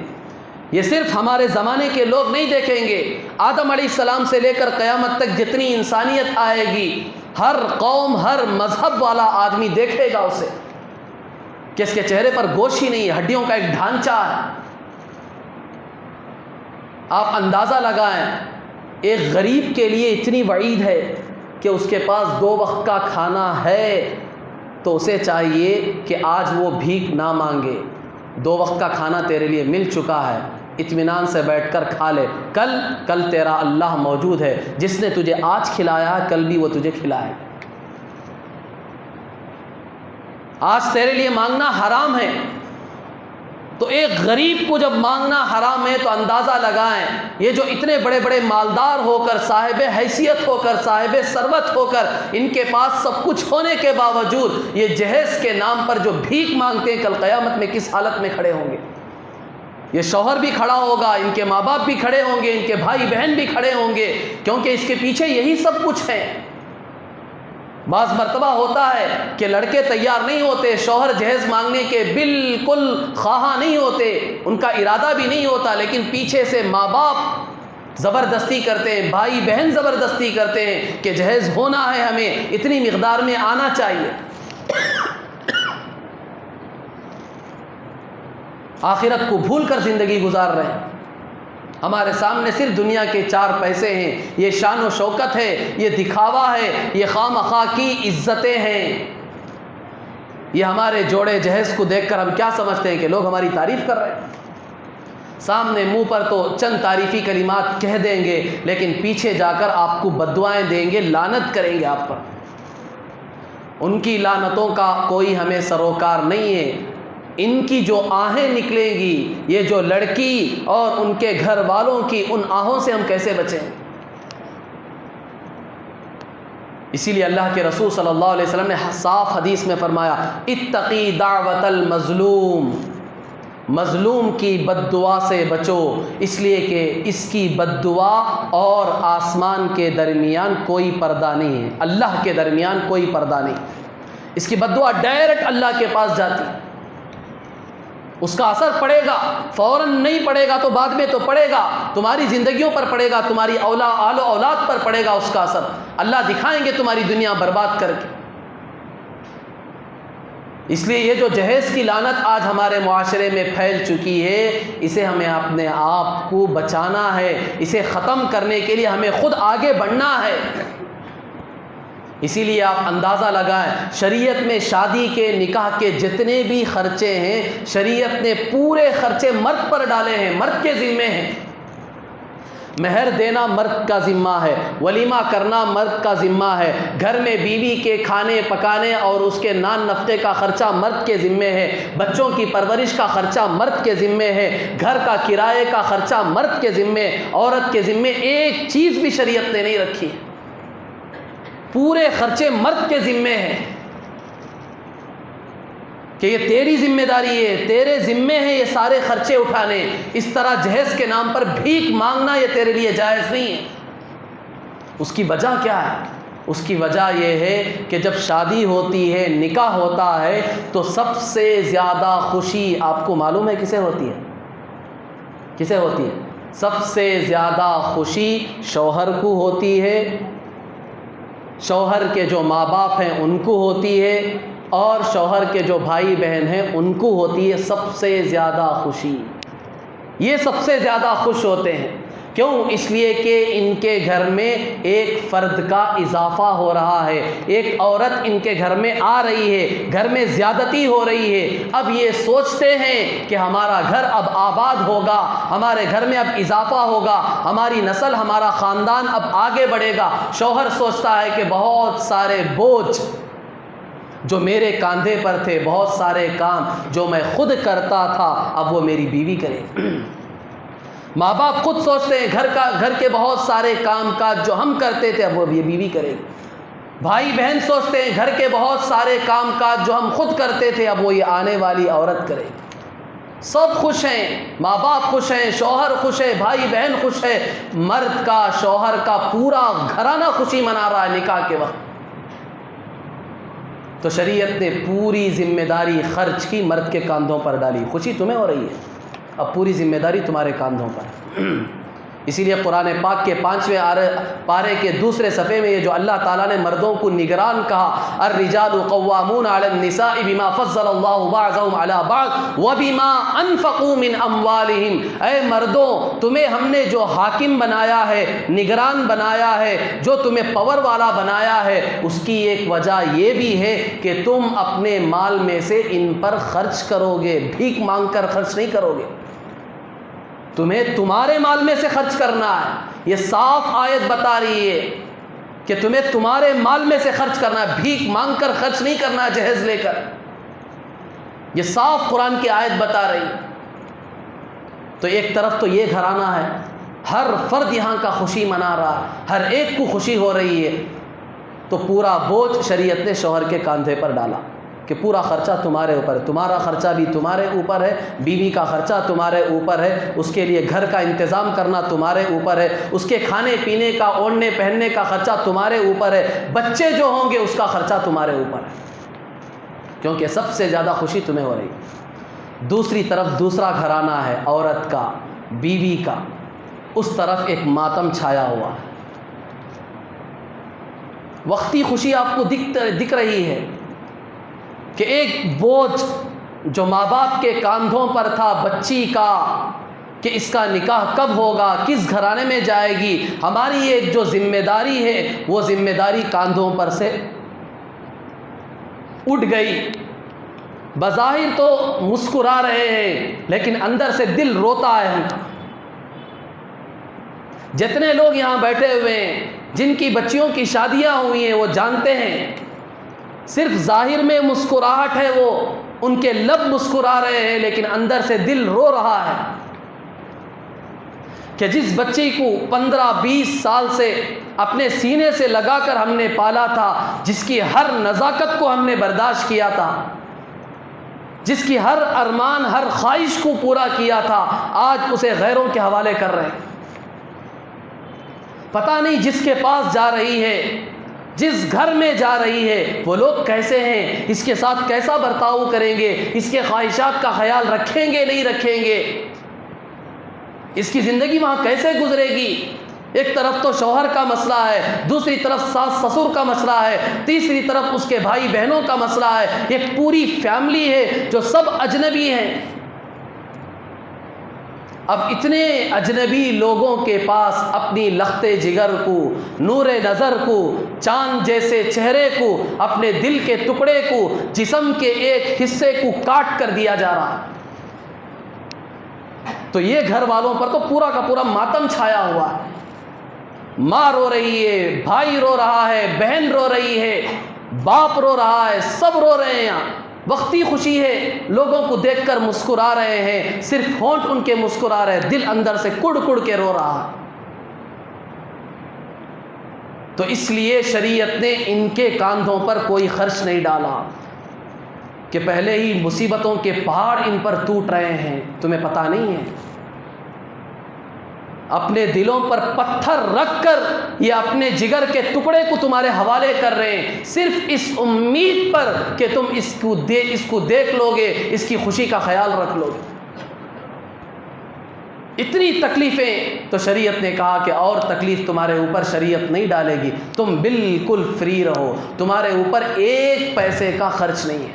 Speaker 1: یہ صرف ہمارے زمانے کے لوگ نہیں دیکھیں گے، آدم علیہ السلام سے لے کر قیامت تک جتنی انسانیت آئے گی، ہر قوم، ہر مذہب والا آدمی دیکھے گا اسے کہ اس کے چہرے پر گوشت ہی نہیں ہے، ہڈیوں کا ایک ڈھانچہ ہے۔ آپ اندازہ لگائیں، ایک غریب کے لیے اتنی وعید ہے کہ اس کے پاس 2 وقت کا کھانا ہے تو اسے چاہیے کہ آج وہ بھیک نہ مانگے، 2 وقت کا کھانا تیرے لیے مل چکا ہے، اطمینان سے بیٹھ کر کھا لے، کل تیرا اللہ موجود ہے، جس نے تجھے آج کھلایا ہے کل بھی وہ تجھے کھلائے گا۔ آج تیرے لیے مانگنا حرام ہے تو ایک غریب کو جب مانگنا حرام ہے تو اندازہ لگائیں، یہ جو اتنے بڑے بڑے مالدار ہو کر، صاحب حیثیت ہو کر، صاحب ثروت ہو کر، ان کے پاس سب کچھ ہونے کے باوجود یہ جہیز کے نام پر جو بھیک مانگتے ہیں کل قیامت میں کس حالت میں کھڑے ہوں گے؟ یہ شوہر بھی کھڑا ہوگا، ان کے ماں باپ بھی کھڑے ہوں گے، ان کے بھائی بہن بھی کھڑے ہوں گے، کیونکہ اس کے پیچھے یہی سب کچھ ہے۔ بعض مرتبہ ہوتا ہے کہ لڑکے تیار نہیں ہوتے، شوہر جہیز مانگنے کے بالکل خواہاں نہیں ہوتے، ان کا ارادہ بھی نہیں ہوتا، لیکن پیچھے سے ماں باپ زبردستی کرتے ہیں، بھائی بہن زبردستی کرتے ہیں کہ جہیز ہونا ہے، ہمیں اتنی مقدار میں آنا چاہیے۔ آخرت کو بھول کر زندگی گزار رہے ہیں۔ ہمارے سامنے صرف دنیا کے 4 پیسے ہیں، یہ شان و شوکت ہے، یہ دکھاوا ہے، یہ خواہ مخواہ کی عزتیں ہیں۔ یہ ہمارے جوڑے جہیز کو دیکھ کر ہم کیا سمجھتے ہیں کہ لوگ ہماری تعریف کر رہے ہیں؟ سامنے منہ پر تو چند تعریفی کلمات کہہ دیں گے، لیکن پیچھے جا کر آپ کو بددعائیں دیں گے، لعنت کریں گے آپ پر۔ ان کی لعنتوں کا کوئی ہمیں سروکار نہیں ہے۔ ان کی جو آہیں نکلیں گی، یہ جو لڑکی اور ان کے گھر والوں کی ان آہوں سے ہم کیسے بچیں؟ اسی لیے اللہ کے رسول صلی اللہ علیہ وسلم نے صاف حدیث میں فرمایا، اتقی دعوت المظلوم، مظلوم کی بد دعا سے بچو، اس لیے کہ اس کی بد دعا اور آسمان کے درمیان کوئی پردہ نہیں ہے، اللہ کے درمیان کوئی پردہ نہیں۔ اس کی بد دعا ڈائریکٹ اللہ کے پاس جاتی، اس کا اثر پڑے گا، فوراً نہیں پڑے گا تو بعد میں تو پڑے گا، تمہاری زندگیوں پر پڑے گا، تمہاری آل و اولاد پر پڑے گا اس کا اثر، اللہ دکھائیں گے تمہاری دنیا برباد کر کے۔ اس لیے یہ جو جہیز کی لعنت آج ہمارے معاشرے میں پھیل چکی ہے، اسے ہمیں اپنے آپ کو بچانا ہے، اسے ختم کرنے کے لیے ہمیں خود آگے بڑھنا ہے۔ اسی لیے آپ اندازہ لگائیں، شریعت میں شادی کے نکاح کے جتنے بھی خرچے ہیں، شریعت نے پورے خرچے مرد پر ڈالے ہیں، مرد کے ذمے ہیں۔ مہر دینا مرد کا ذمہ ہے، ولیمہ کرنا مرد کا ذمہ ہے، گھر میں بیوی کے کھانے پکانے اور اس کے نان نفقے کا خرچہ مرد کے ذمے ہے، بچوں کی پرورش کا خرچہ مرد کے ذمے ہے، گھر کا کرائے کا خرچہ مرد کے ذمے، عورت کے ذمے ایک چیز بھی شریعت نے نہیں رکھی، پورے خرچے مرد کے ذمے ہیں کہ یہ تیری ذمہ داری ہے، تیرے ذمے ہیں یہ سارے خرچے اٹھانے۔ اس طرح جہیز کے نام پر بھیک مانگنا یہ تیرے لیے جائز نہیں ہے۔ اس کی وجہ کیا ہے؟ اس کی وجہ یہ ہے کہ جب شادی ہوتی ہے، نکاح ہوتا ہے، تو سب سے زیادہ خوشی آپ کو معلوم ہے کسے ہوتی ہے؟ کسے ہوتی ہے؟ سب سے زیادہ خوشی شوہر کو ہوتی ہے، شوہر کے جو ماں باپ ہیں ان کو ہوتی ہے، اور شوہر کے جو بھائی بہن ہیں ان کو ہوتی ہے سب سے زیادہ خوشی۔ یہ سب سے زیادہ خوش ہوتے ہیں، کیوں؟ اس لیے کہ ان کے گھر میں ایک فرد کا اضافہ ہو رہا ہے، ایک عورت ان کے گھر میں آ رہی ہے، گھر میں زیادتی ہو رہی ہے۔ اب یہ سوچتے ہیں کہ ہمارا گھر اب آباد ہوگا، ہمارے گھر میں اب اضافہ ہوگا، ہماری نسل، ہمارا خاندان اب آگے بڑھے گا۔ شوہر سوچتا ہے کہ بہت سارے بوجھ جو میرے کاندھے پر تھے، بہت سارے کام جو میں خود کرتا تھا، اب وہ میری بیوی کرے گی۔ ماں باپ خود سوچتے ہیں گھر کے بہت سارے کام کاج جو ہم کرتے تھے اب وہ یہ بیوی کرے گی۔ بھائی بہن سوچتے ہیں گھر کے بہت سارے کام کاج جو ہم خود کرتے تھے اب وہ یہ آنے والی عورت کرے گی۔ سب خوش ہیں، ماں باپ خوش ہیں، شوہر خوش ہے، بھائی بہن خوش ہے، مرد کا، شوہر کا پورا گھرانہ خوشی منا رہا ہے نکاح کے وقت۔ تو شریعت نے پوری ذمہ داری خرچ کی مرد کے کاندھوں پر ڈالی۔ خوشی تمہیں ہو رہی ہے، اب پوری ذمہ داری تمہارے کاندھوں پر۔ اسی لیے قرآن پاک کے 5ویں پارے کے 2 صفحے میں یہ جو اللہ تعالیٰ نے مردوں کو نگران کہا، الرجال قوامون علی النساء بما فضل اللہ بعضهم علی بعض وبما انفقوا من اموالہم۔ اے مردوں، تمہیں ہم نے جو حاکم بنایا ہے، نگران بنایا ہے، جو تمہیں پاور والا بنایا ہے، اس کی ایک وجہ یہ بھی ہے کہ تم اپنے مال میں سے ان پر خرچ کرو گے، بھیک مانگ کر خرچ نہیں کرو گے، تمہیں تمہارے مال میں سے خرچ کرنا ہے۔ یہ صاف آیت بتا رہی ہے کہ تمہیں تمہارے مال میں سے خرچ کرنا ہے، بھیک مانگ کر خرچ نہیں کرنا ہے جہیز لے کر۔ یہ صاف قرآن کی آیت بتا رہی ہے۔ تو ایک طرف تو یہ گھرانہ ہے، ہر فرد یہاں کا خوشی منا رہا ہے، ہر ایک کو خوشی ہو رہی ہے، تو پورا بوجھ شریعت نے شوہر کے کاندھے پر ڈالا کہ پورا خرچہ تمہارے اوپر ہے، تمہارا خرچہ بھی تمہارے اوپر ہے، بیوی کا خرچہ تمہارے اوپر ہے، اس کے لیے گھر کا انتظام کرنا تمہارے اوپر ہے، اس کے کھانے پینے کا، اوڑھنے پہننے کا خرچہ تمہارے اوپر ہے، بچے جو ہوں گے اس کا خرچہ تمہارے اوپر ہے، کیونکہ سب سے زیادہ خوشی تمہیں ہو رہی ہے۔ دوسری طرف دوسرا گھرانہ ہے عورت کا، بیوی کا، اس طرف ایک ماتم چھایا ہوا ہے۔ وقتی خوشی آپ کو دکھ رہی ہے کہ ایک بوجھ جو ماں باپ کے کاندھوں پر تھا بچی کا، کہ اس کا نکاح کب ہوگا، کس گھرانے میں جائے گی، ہماری ایک جو ذمہ داری ہے وہ ذمہ داری کاندھوں پر سے اٹھ گئی۔ بظاہر تو مسکرا رہے ہیں لیکن اندر سے دل روتا ہے ان کا۔ جتنے لوگ یہاں بیٹھے ہوئے ہیں جن کی بچیوں کی شادیاں ہوئی ہیں وہ جانتے ہیں صرف ظاہر میں مسکراہٹ ہے، وہ ان کے لب مسکرا رہے ہیں لیکن اندر سے دل رو رہا ہے کہ جس بچی کو 15-20 سال سے اپنے سینے سے لگا کر ہم نے پالا تھا، جس کی ہر نزاکت کو ہم نے برداشت کیا تھا، جس کی ہر ارمان ہر خواہش کو پورا کیا تھا، آج اسے غیروں کے حوالے کر رہے ہیں۔ پتہ نہیں جس کے پاس جا رہی ہے، جس گھر میں جا رہی ہے، وہ لوگ کیسے ہیں، اس کے ساتھ کیسا برتاؤ کریں گے، اس کے خواہشات کا خیال رکھیں گے نہیں رکھیں گے، اس کی زندگی وہاں کیسے گزرے گی۔ ایک طرف تو شوہر کا مسئلہ ہے، دوسری طرف ساس سسر کا مسئلہ ہے، تیسری طرف اس کے بھائی بہنوں کا مسئلہ ہے، ایک پوری فیملی ہے جو سب اجنبی ہیں۔ اب اتنے اجنبی لوگوں کے پاس اپنی لخت جگر کو، نور نظر کو، چاند جیسے چہرے کو، اپنے دل کے ٹکڑے کو، جسم کے ایک حصے کو کاٹ کر دیا جا رہا ہے، تو یہ گھر والوں پر تو پورا کا پورا ماتم چھایا ہوا ہے۔ ماں رو رہی ہے، بھائی رو رہا ہے، بہن رو رہی ہے، باپ رو رہا ہے، سب رو رہے ہیں۔ یہاں وقتی خوشی ہے، لوگوں کو دیکھ کر مسکرا رہے ہیں، صرف ہونٹ ان کے مسکرا رہے، دل اندر سے کڑ کڑ کے رو رہا ہے۔ تو اس لیے شریعت نے ان کے کاندھوں پر کوئی خرچ نہیں ڈالا کہ پہلے ہی مصیبتوں کے پہاڑ ان پر ٹوٹ رہے ہیں، تمہیں پتہ نہیں ہے۔ اپنے دلوں پر پتھر رکھ کر یہ اپنے جگر کے ٹکڑے کو تمہارے حوالے کر رہے ہیں، صرف اس امید پر کہ تم اس کو دیکھ لو گے، اس کی خوشی کا خیال رکھ لو گے۔ اتنی تکلیفیں تو شریعت نے کہا کہ اور تکلیف تمہارے اوپر شریعت نہیں ڈالے گی، تم بالکل فری رہو، تمہارے اوپر ایک پیسے کا خرچ نہیں ہے۔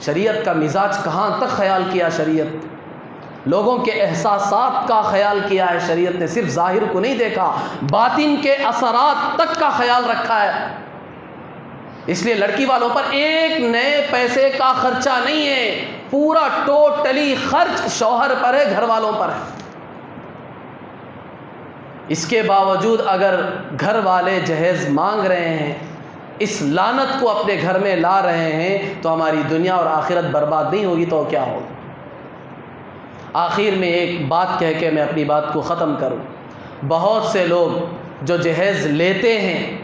Speaker 1: شریعت کا مزاج کہاں تک خیال کیا شریعت، لوگوں کے احساسات کا خیال کیا ہے شریعت نے، صرف ظاہر کو نہیں دیکھا، باطن کے اثرات تک کا خیال رکھا ہے۔ اس لیے لڑکی والوں پر ایک نئے پیسے کا خرچہ نہیں ہے، پورا ٹوٹلی خرچ شوہر پر ہے، گھر والوں پر ہے۔ اس کے باوجود اگر گھر والے جہیز مانگ رہے ہیں، اس لعنت کو اپنے گھر میں لا رہے ہیں، تو ہماری دنیا اور آخرت برباد نہیں ہوگی تو کیا ہوگا۔ آخر میں ایک بات کہہ کے میں اپنی بات کو ختم کروں۔ بہت سے لوگ جو جہیز لیتے ہیں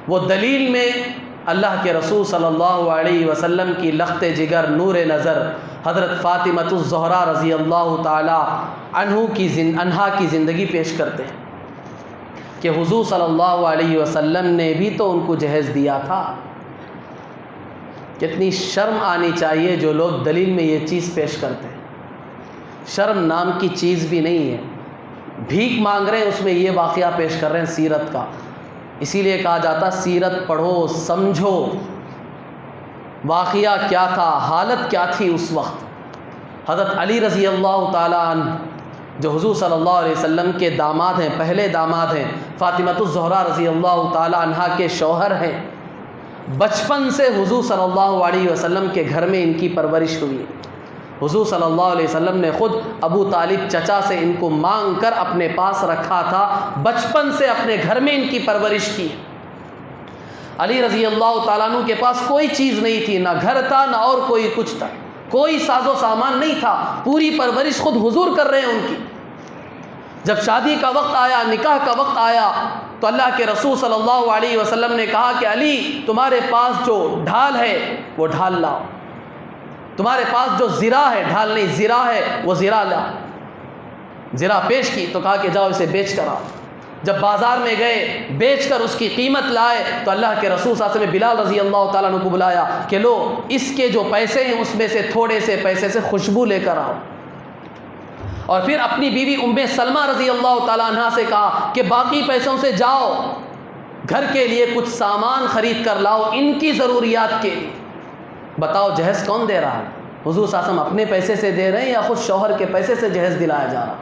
Speaker 1: وہ دلیل میں اللہ کے رسول صلی اللہ علیہ وسلم کی لخت جگر نور نظر حضرت فاطمہ الزہرا رضی اللہ تعالی عنہا کی زندگی پیش کرتے ہیں کہ حضور صلی اللہ علیہ وسلم نے بھی تو ان کو جہیز دیا تھا۔ کتنی شرم آنی چاہیے جو لوگ دلیل میں یہ چیز پیش کرتے ہیں۔ شرم نام کی چیز بھی نہیں ہے، بھیک مانگ رہے ہیں اس میں یہ واقعہ پیش کر رہے ہیں سیرت کا۔ اسی لیے کہا جاتا سیرت پڑھو، سمجھو واقعہ کیا تھا، حالت کیا تھی اس وقت۔ حضرت علی رضی اللہ تعالیٰ عنہ جو حضور صلی اللہ علیہ وسلم کے داماد ہیں، پہلے داماد ہیں، فاطمہ الزہرا رضی اللہ تعالیٰ عنہا کے شوہر ہیں، بچپن سے حضور صلی اللہ علیہ وسلم کے گھر میں ان کی پرورش ہوئی۔ حضور صلی اللہ علیہ وسلم نے خود ابو طالب چچا سے ان کو مانگ کر اپنے پاس رکھا تھا، بچپن سے اپنے گھر میں ان کی پرورش کی۔ علی رضی اللہ تعالیٰ عنہ کے پاس کوئی چیز نہیں تھی، نہ گھر تھا نہ اور کوئی کچھ تھا، کوئی ساز و سامان نہیں تھا، پوری پرورش خود حضور کر رہے ہیں ان کی۔ جب شادی کا وقت آیا، نکاح کا وقت آیا، تو اللہ کے رسول صلی اللہ علیہ وسلم نے کہا کہ علی تمہارے پاس جو ڈھال ہے وہ ڈھال لاؤ، تمہارے پاس جو زرہ ہے، ڈھال نہیں زرہ ہے، وہ زرہ لاؤ۔ زرہ پیش کی تو کہا کہ جاؤ اسے بیچ کر آؤ۔ جب بازار میں گئے، بیچ کر اس کی قیمت لائے، تو اللہ کے رسول صلی اللہ علیہ وسلم نے بلال رضی اللہ تعالیٰ عنہ کو بلایا کہ لو اس کے جو پیسے ہیں اس میں سے تھوڑے سے پیسے سے خوشبو لے کر آؤ۔ اور پھر اپنی بیوی ام سلمہ رضی اللہ تعالیٰ عنہ سے کہا کہ باقی پیسوں سے جاؤ گھر کے لیے کچھ سامان خرید کر لاؤ ان کی ضروریات کے لیے۔ بتاؤ جہیز کون دے رہا ہے؟ حضور صلی اللہ علیہ وسلم اپنے پیسے سے دے رہے ہیں یا خود شوہر کے پیسے سے جہیز دلایا جا رہا؟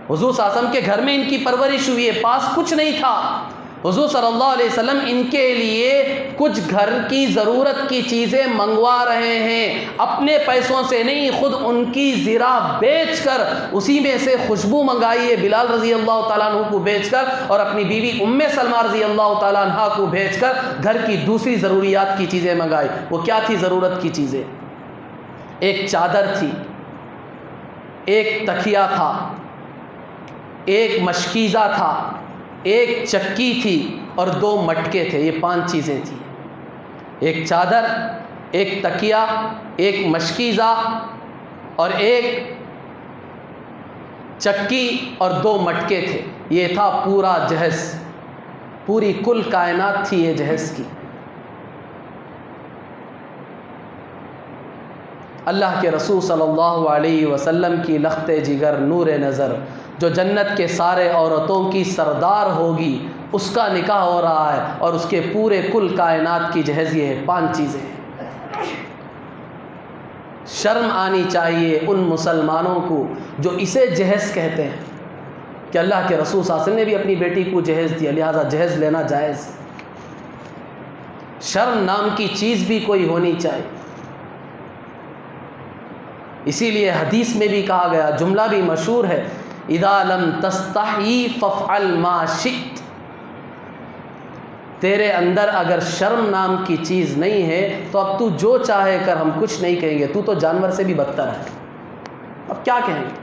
Speaker 1: حضور صلی اللہ علیہ وسلم کے گھر میں ان کی پرورش ہوئی ہے، پاس کچھ نہیں تھا، حضور صلی اللہ علیہ وسلم ان کے لیے کچھ گھر کی ضرورت کی چیزیں منگوا رہے ہیں، اپنے پیسوں سے نہیں، خود ان کی زرع بیچ کر اسی میں سے خوشبو منگائی ہے بلال رضی اللہ تعالیٰ عنہ کو بیچ کر، اور اپنی بیوی ام سلمہ رضی اللہ تعالیٰ عنہ کو بیچ کر گھر کی دوسری ضروریات کی چیزیں منگائی۔ وہ کیا تھی ضرورت کی چیزیں؟ ایک چادر تھی، ایک تکیہ تھا، ایک مشکیزہ تھا، ایک چکی تھی اور 2 مٹکے تھے۔ یہ 5 چیزیں تھیں، ایک چادر، ایک تکیہ، ایک مشکیزہ اور ایک چکی اور 2 مٹکے تھے۔ یہ تھا پورا جہیز، پوری کل کائنات تھی یہ جہیز کی۔ اللہ کے رسول صلی اللہ علیہ وسلم کی لخت جگر نور نظر، جو جنت کے سارے عورتوں کی سردار ہوگی، اس کا نکاح ہو رہا ہے، اور اس کے پورے کل کائنات کی جہیز یہ ہے۔ 5 چیزیں ہیں۔ شرم آنی چاہیے ان مسلمانوں کو جو اسے جہیز کہتے ہیں کہ اللہ کے رسول صلی اللہ علیہ وسلم نے بھی اپنی بیٹی کو جہیز دیا، لہذا جہیز لینا جائز۔ شرم نام کی چیز بھی کوئی ہونی چاہیے۔ اسی لیے حدیث میں بھی کہا گیا، جملہ بھی مشہور ہے، اذا لم تستحی فافعل ما شئت۔ تیرے اندر اگر شرم نام کی چیز نہیں ہے تو اب تو جو چاہے کر، ہم کچھ نہیں کہیں گے، تو جانور سے بھی بدتر ہے۔ اب کیا کہیں گے؟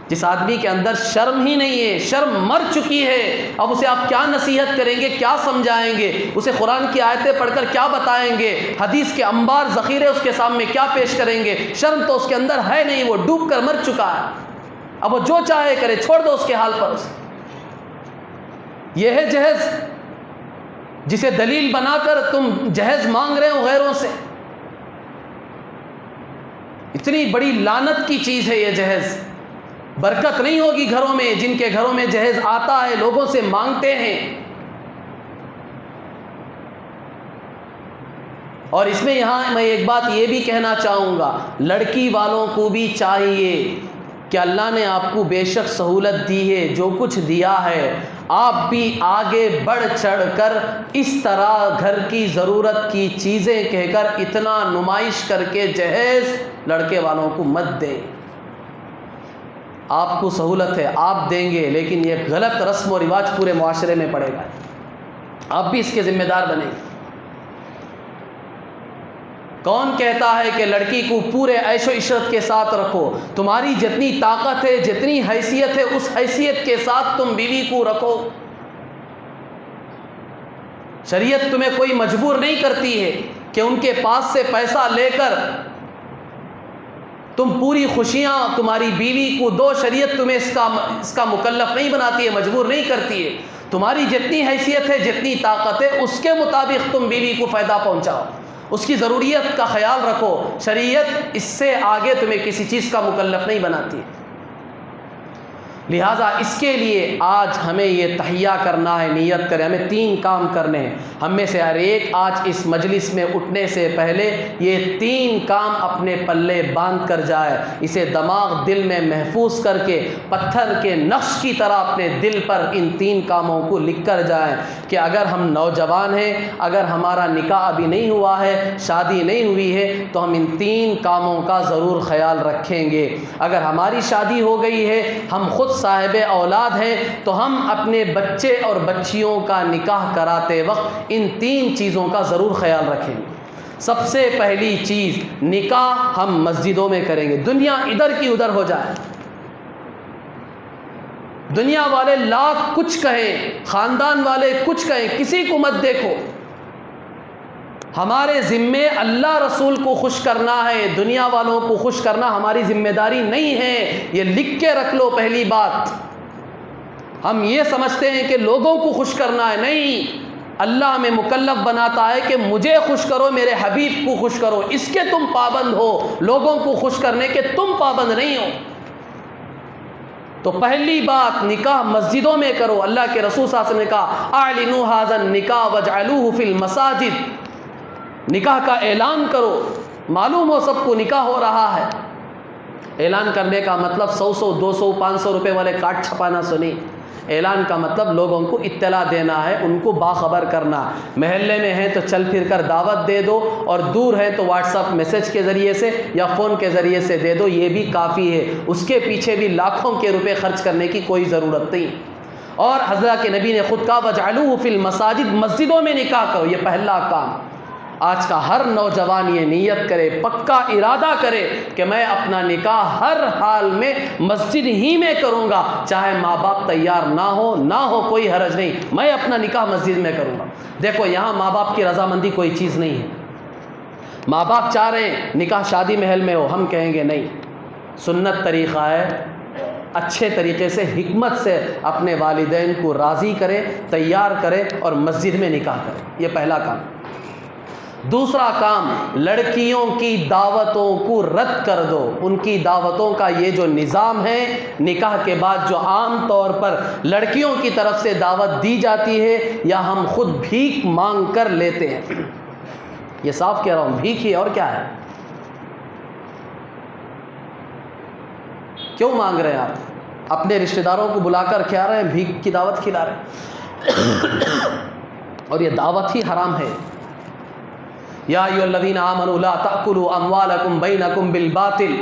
Speaker 1: جس آدمی کے اندر شرم ہی نہیں ہے، شرم مر چکی ہے، اب اسے آپ کیا نصیحت کریں گے، کیا سمجھائیں گے، اسے قرآن کی آیتیں پڑھ کر کیا بتائیں گے، حدیث کے انبار ذخیرے اس کے سامنے کیا پیش کریں گے؟ شرم تو اس کے اندر ہے نہیں، وہ ڈوب کر مر چکا ہے۔ اب وہ جو چاہے کرے، چھوڑ دو اس کے حال پر اسے۔ یہ ہے جہیز جسے دلیل بنا کر تم جہیز مانگ رہے ہو غیروں سے۔ اتنی بڑی لعنت کی چیز ہے یہ جہیز۔ برکت نہیں ہوگی گھروں میں، جن کے گھروں میں جہیز آتا ہے، لوگوں سے مانگتے ہیں۔ اور اس میں یہاں میں ایک بات یہ بھی کہنا چاہوں گا، لڑکی والوں کو بھی چاہیے کہ اللہ نے آپ کو بے شک سہولت دی ہے، جو کچھ دیا ہے، آپ بھی آگے بڑھ چڑھ کر اس طرح گھر کی ضرورت کی چیزیں کہہ کر اتنا نمائش کر کے جہیز لڑکے والوں کو مت دیں۔ آپ کو سہولت ہے، آپ دیں گے، لیکن یہ غلط رسم و رواج پورے معاشرے میں پڑے گا، آپ بھی اس کے ذمہ دار بنیں۔ کون کہتا ہے کہ لڑکی کو پورے عیش و عشرت کے ساتھ رکھو؟ تمہاری جتنی طاقت ہے، جتنی حیثیت ہے، اس حیثیت کے ساتھ تم بیوی کو رکھو۔ شریعت تمہیں کوئی مجبور نہیں کرتی ہے کہ ان کے پاس سے پیسہ لے کر تم پوری خوشیاں تمہاری بیوی کو دو۔ شریعت تمہیں اس کا مکلف نہیں بناتی ہے، مجبور نہیں کرتی ہے۔ تمہاری جتنی حیثیت ہے، جتنی طاقت ہے، اس کے مطابق تم بیوی کو فائدہ پہنچاؤ، اس کی ضروریت کا خیال رکھو۔ شریعت اس سے آگے تمہیں کسی چیز کا مکلف نہیں بناتی۔ لہٰذا اس کے لیے آج ہمیں یہ تہیہ کرنا ہے، نیت کریں، ہمیں 3 کام کرنے ہیں۔ ہم میں سے ہر ایک آج اس مجلس میں اٹھنے سے پہلے یہ 3 کام اپنے پلے باندھ کر جائے، اسے دماغ دل میں محفوظ کر کے پتھر کے نقش کی طرح اپنے دل پر ان 3 کاموں کو لکھ کر جائیں کہ اگر ہم نوجوان ہیں، اگر ہمارا نکاح ابھی نہیں ہوا ہے، شادی نہیں ہوئی ہے، تو ہم ان 3 کاموں کا ضرور خیال رکھیں گے۔ اگر ہماری شادی ہو گئی ہے، ہم خود صاحب اولاد ہیں، تو ہم اپنے بچے اور بچیوں کا نکاح کراتے وقت ان 3 چیزوں کا ضرور خیال رکھیں گے۔ سب سے پہلی چیز، نکاح ہم مسجدوں میں کریں گے۔ دنیا ادھر کی ادھر ہو جائے، دنیا والے لاکھ کچھ کہیں، خاندان والے کچھ کہیں، کسی کو مت دیکھو۔ ہمارے ذمے اللہ رسول کو خوش کرنا ہے، دنیا والوں کو خوش کرنا ہماری ذمہ داری نہیں ہے۔ یہ لکھ کے رکھ لو پہلی بات۔ ہم یہ سمجھتے ہیں کہ لوگوں کو خوش کرنا ہے، نہیں، اللہ ہمیں مکلف بناتا ہے کہ مجھے خوش کرو، میرے حبیب کو خوش کرو، اس کے تم پابند ہو، لوگوں کو خوش کرنے کے تم پابند نہیں ہو۔ تو پہلی بات، نکاح مسجدوں میں کرو۔ اللہ کے رسول صلی اللہ علیہ وسلم نے کہا اعلنوا ھذا النکاح واجعلوہ فی المساجد، نکاح کا اعلان کرو، معلوم ہو سب کو نکاح ہو رہا ہے۔ اعلان کرنے کا مطلب 100 200 500 روپے والے کارڈ چھپانا سو نہیں، اعلان کا مطلب لوگوں کو اطلاع دینا ہے، ان کو باخبر کرنا۔ محلے میں ہیں تو چل پھر کر دعوت دے دو، اور دور ہیں تو واٹس ایپ میسج کے ذریعے سے یا فون کے ذریعے سے دے دو، یہ بھی کافی ہے۔ اس کے پیچھے بھی لاکھوں کے روپے خرچ کرنے کی کوئی ضرورت نہیں۔ اور حضرت کے نبی نے خود کہا وَاجْعَلُوهُ فِي الْمَسَاجِدِ، مسجدوں میں نکاح کرو، یہ پہلا کام۔ آج کا ہر نوجوان یہ نیت کرے، پکا ارادہ کرے کہ میں اپنا نکاح ہر حال میں مسجد ہی میں کروں گا، چاہے ماں باپ تیار نہ ہو کوئی حرج نہیں، میں اپنا نکاح مسجد میں کروں گا۔ دیکھو یہاں ماں باپ کی رضامندی کوئی چیز نہیں ہے۔ ماں باپ چاہ رہے ہیں نکاح شادی محل میں ہو، ہم کہیں گے نہیں، سنت طریقہ ہے، اچھے طریقے سے حکمت سے اپنے والدین کو راضی کرے، تیار کرے اور مسجد میں نکاح کرے، یہ پہلا کام۔ دوسرا کام، لڑکیوں کی دعوتوں کو رد کر دو۔ ان کی دعوتوں کا یہ جو نظام ہے، نکاح کے بعد جو عام طور پر لڑکیوں کی طرف سے دعوت دی جاتی ہے یا ہم خود بھیک مانگ کر لیتے ہیں، یہ صاف کہہ رہا ہوں، بھیک ہی اور کیا ہے۔ کیوں مانگ رہے ہیں آپ؟ اپنے رشتہ داروں کو بلا کر کھلا رہے ہیں، بھیک کی دعوت کھلا رہے ہیں، اور یہ دعوت ہی حرام ہے۔ یا ایھا الذین آمنوا لا تأکلوا اموالکم بینکم بالباطل،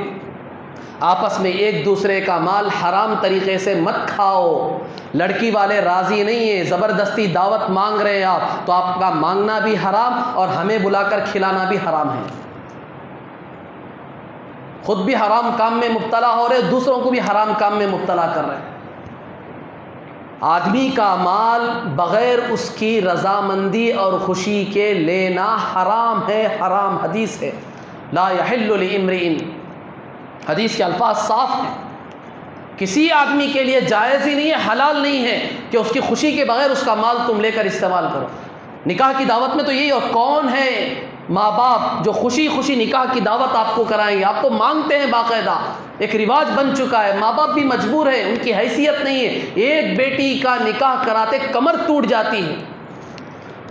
Speaker 1: آپس میں ایک دوسرے کا مال حرام طریقے سے مت کھاؤ۔ لڑکی والے راضی نہیں ہیں، زبردستی دعوت مانگ رہے ہیں آپ، تو آپ کا مانگنا بھی حرام اور ہمیں بلا کر کھلانا بھی حرام ہے۔ خود بھی حرام کام میں مبتلا ہو رہے، دوسروں کو بھی حرام کام میں مبتلا کر رہے ہیں۔ آدمی کا مال بغیر اس کی رضامندی اور خوشی کے لینا حرام ہے، حرام حدیث ہے۔ لا یحل لامرئ، حدیث کے الفاظ صاف ہیں، کسی آدمی کے لیے جائز ہی نہیں ہے، حلال نہیں ہے کہ اس کی خوشی کے بغیر اس کا مال تم لے کر استعمال کرو۔ نکاح کی دعوت میں تو یہی، اور کون ہے ماں باپ جو خوشی خوشی نکاح کی دعوت آپ کو کرائیں گے؟ آپ تو مانگتے ہیں، باقاعدہ ایک رواج بن چکا ہے، ماں باپ بھی مجبور ہیں، ان کی حیثیت نہیں ہے۔ ایک بیٹی کا نکاح کراتے کمر ٹوٹ جاتی ہے۔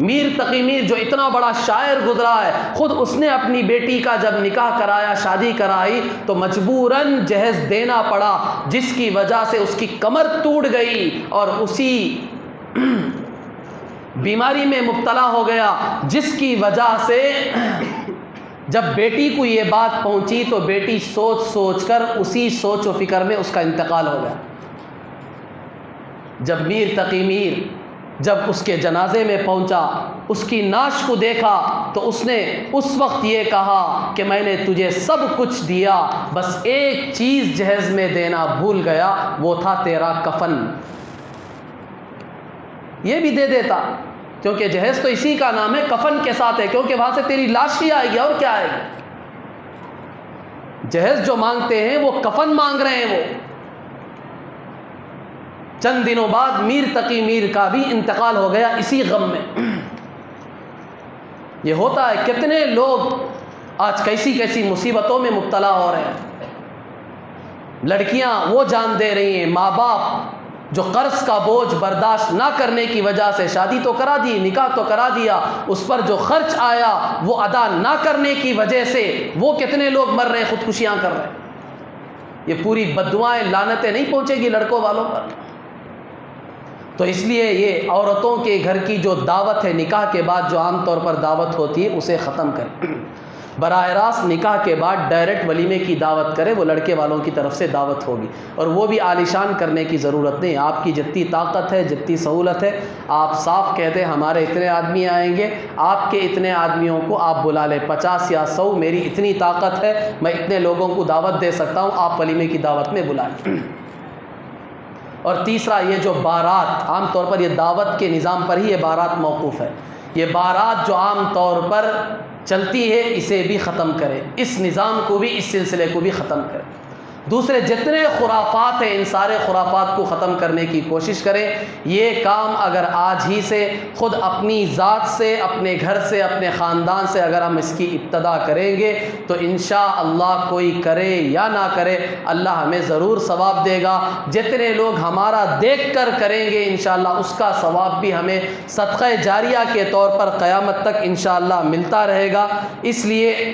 Speaker 1: میر تقی میر جو اتنا بڑا شاعر گزرا ہے، خود اس نے اپنی بیٹی کا جب نکاح کرایا، شادی کرائی، تو مجبوراً جہیز دینا پڑا، جس کی وجہ سے اس کی کمر ٹوٹ گئی اور اسی بیماری میں مبتلا ہو گیا، جس کی وجہ سے جب بیٹی کو یہ بات پہنچی تو بیٹی سوچ سوچ کر اسی سوچ و فکر میں اس کا انتقال ہو گیا۔ جب میر تقی میر جب اس کے جنازے میں پہنچا، اس کی نعش کو دیکھا، تو اس نے اس وقت یہ کہا کہ میں نے تجھے سب کچھ دیا، بس ایک چیز جہیز میں دینا بھول گیا، وہ تھا تیرا کفن۔ یہ بھی دے دیتا، کیونکہ جہیز تو اسی کا نام ہے، کفن کے ساتھ ہے، کیونکہ وہاں سے تیری لاش ہی آئے گی، اور کیا آئے گی۔ جہیز جو مانگتے ہیں وہ کفن مانگ رہے ہیں۔ وہ چند دنوں بعد میر تقی میر کا بھی انتقال ہو گیا اسی غم میں۔ یہ ہوتا ہے، کتنے لوگ آج کیسی کیسی مصیبتوں میں مبتلا ہو رہے ہیں۔ لڑکیاں وہ جان دے رہی ہیں، ماں باپ جو قرض کا بوجھ برداشت نہ کرنے کی وجہ سے شادی تو کرا دی، نکاح تو کرا دیا، اس پر جو خرچ آیا وہ ادا نہ کرنے کی وجہ سے وہ کتنے لوگ مر رہے ہیں، خودکشیاں کر رہے ہیں۔ یہ پوری بددعائیں، لعنتیں نہیں پہنچے گی لڑکوں والوں پر؟ تو اس لیے یہ عورتوں کے گھر کی جو دعوت ہے نکاح کے بعد، جو عام طور پر دعوت ہوتی ہے، اسے ختم کریں۔ براہ راست نکاح کے بعد ڈائریکٹ ولیمے کی دعوت کرے، وہ لڑکے والوں کی طرف سے دعوت ہوگی، اور وہ بھی عالیشان کرنے کی ضرورت نہیں۔ آپ کی جتنی طاقت ہے، جتنی سہولت ہے، آپ صاف کہتے ہیں ہمارے اتنے آدمی آئیں گے، آپ کے اتنے آدمیوں کو آپ بلا لیں، 50 یا 100، میری اتنی طاقت ہے، میں اتنے لوگوں کو دعوت دے سکتا ہوں، آپ ولیمے کی دعوت میں بلائیں۔ اور تیسرا، یہ جو بارات، عام طور پر یہ دعوت کے نظام پر ہی یہ بارات موقوف ہے، یہ بارات جو عام طور پر چلتی ہے اسے بھی ختم کرے، اس نظام کو بھی، اس سلسلے کو بھی ختم کرے۔ دوسرے جتنے خرافات ہیں، ان سارے خرافات کو ختم کرنے کی کوشش کریں۔ یہ کام اگر آج ہی سے خود اپنی ذات سے، اپنے گھر سے، اپنے خاندان سے اگر ہم اس کی ابتدا کریں گے تو انشاءاللہ کوئی کرے یا نہ کرے، اللہ ہمیں ضرور ثواب دے گا۔ جتنے لوگ ہمارا دیکھ کر کریں گے انشاءاللہ اس کا ثواب بھی ہمیں صدقہ جاریہ کے طور پر قیامت تک انشاءاللہ ملتا رہے گا۔ اس لیے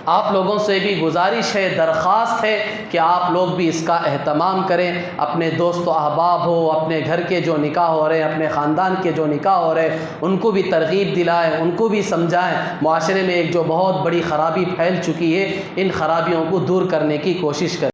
Speaker 1: آپ لوگوں سے بھی گزارش ہے، درخواست ہے کہ آپ لوگ بھی اس کا اہتمام کریں، اپنے دوست و احباب ہو، اپنے گھر کے جو نکاح ہو رہے ہیں، اپنے خاندان کے جو نکاح ہو رہے ہیں، ان کو بھی ترغیب دلائیں، ان کو بھی سمجھائیں۔ معاشرے میں ایک جو بہت بڑی خرابی پھیل چکی ہے، ان خرابیوں کو دور کرنے کی کوشش کریں۔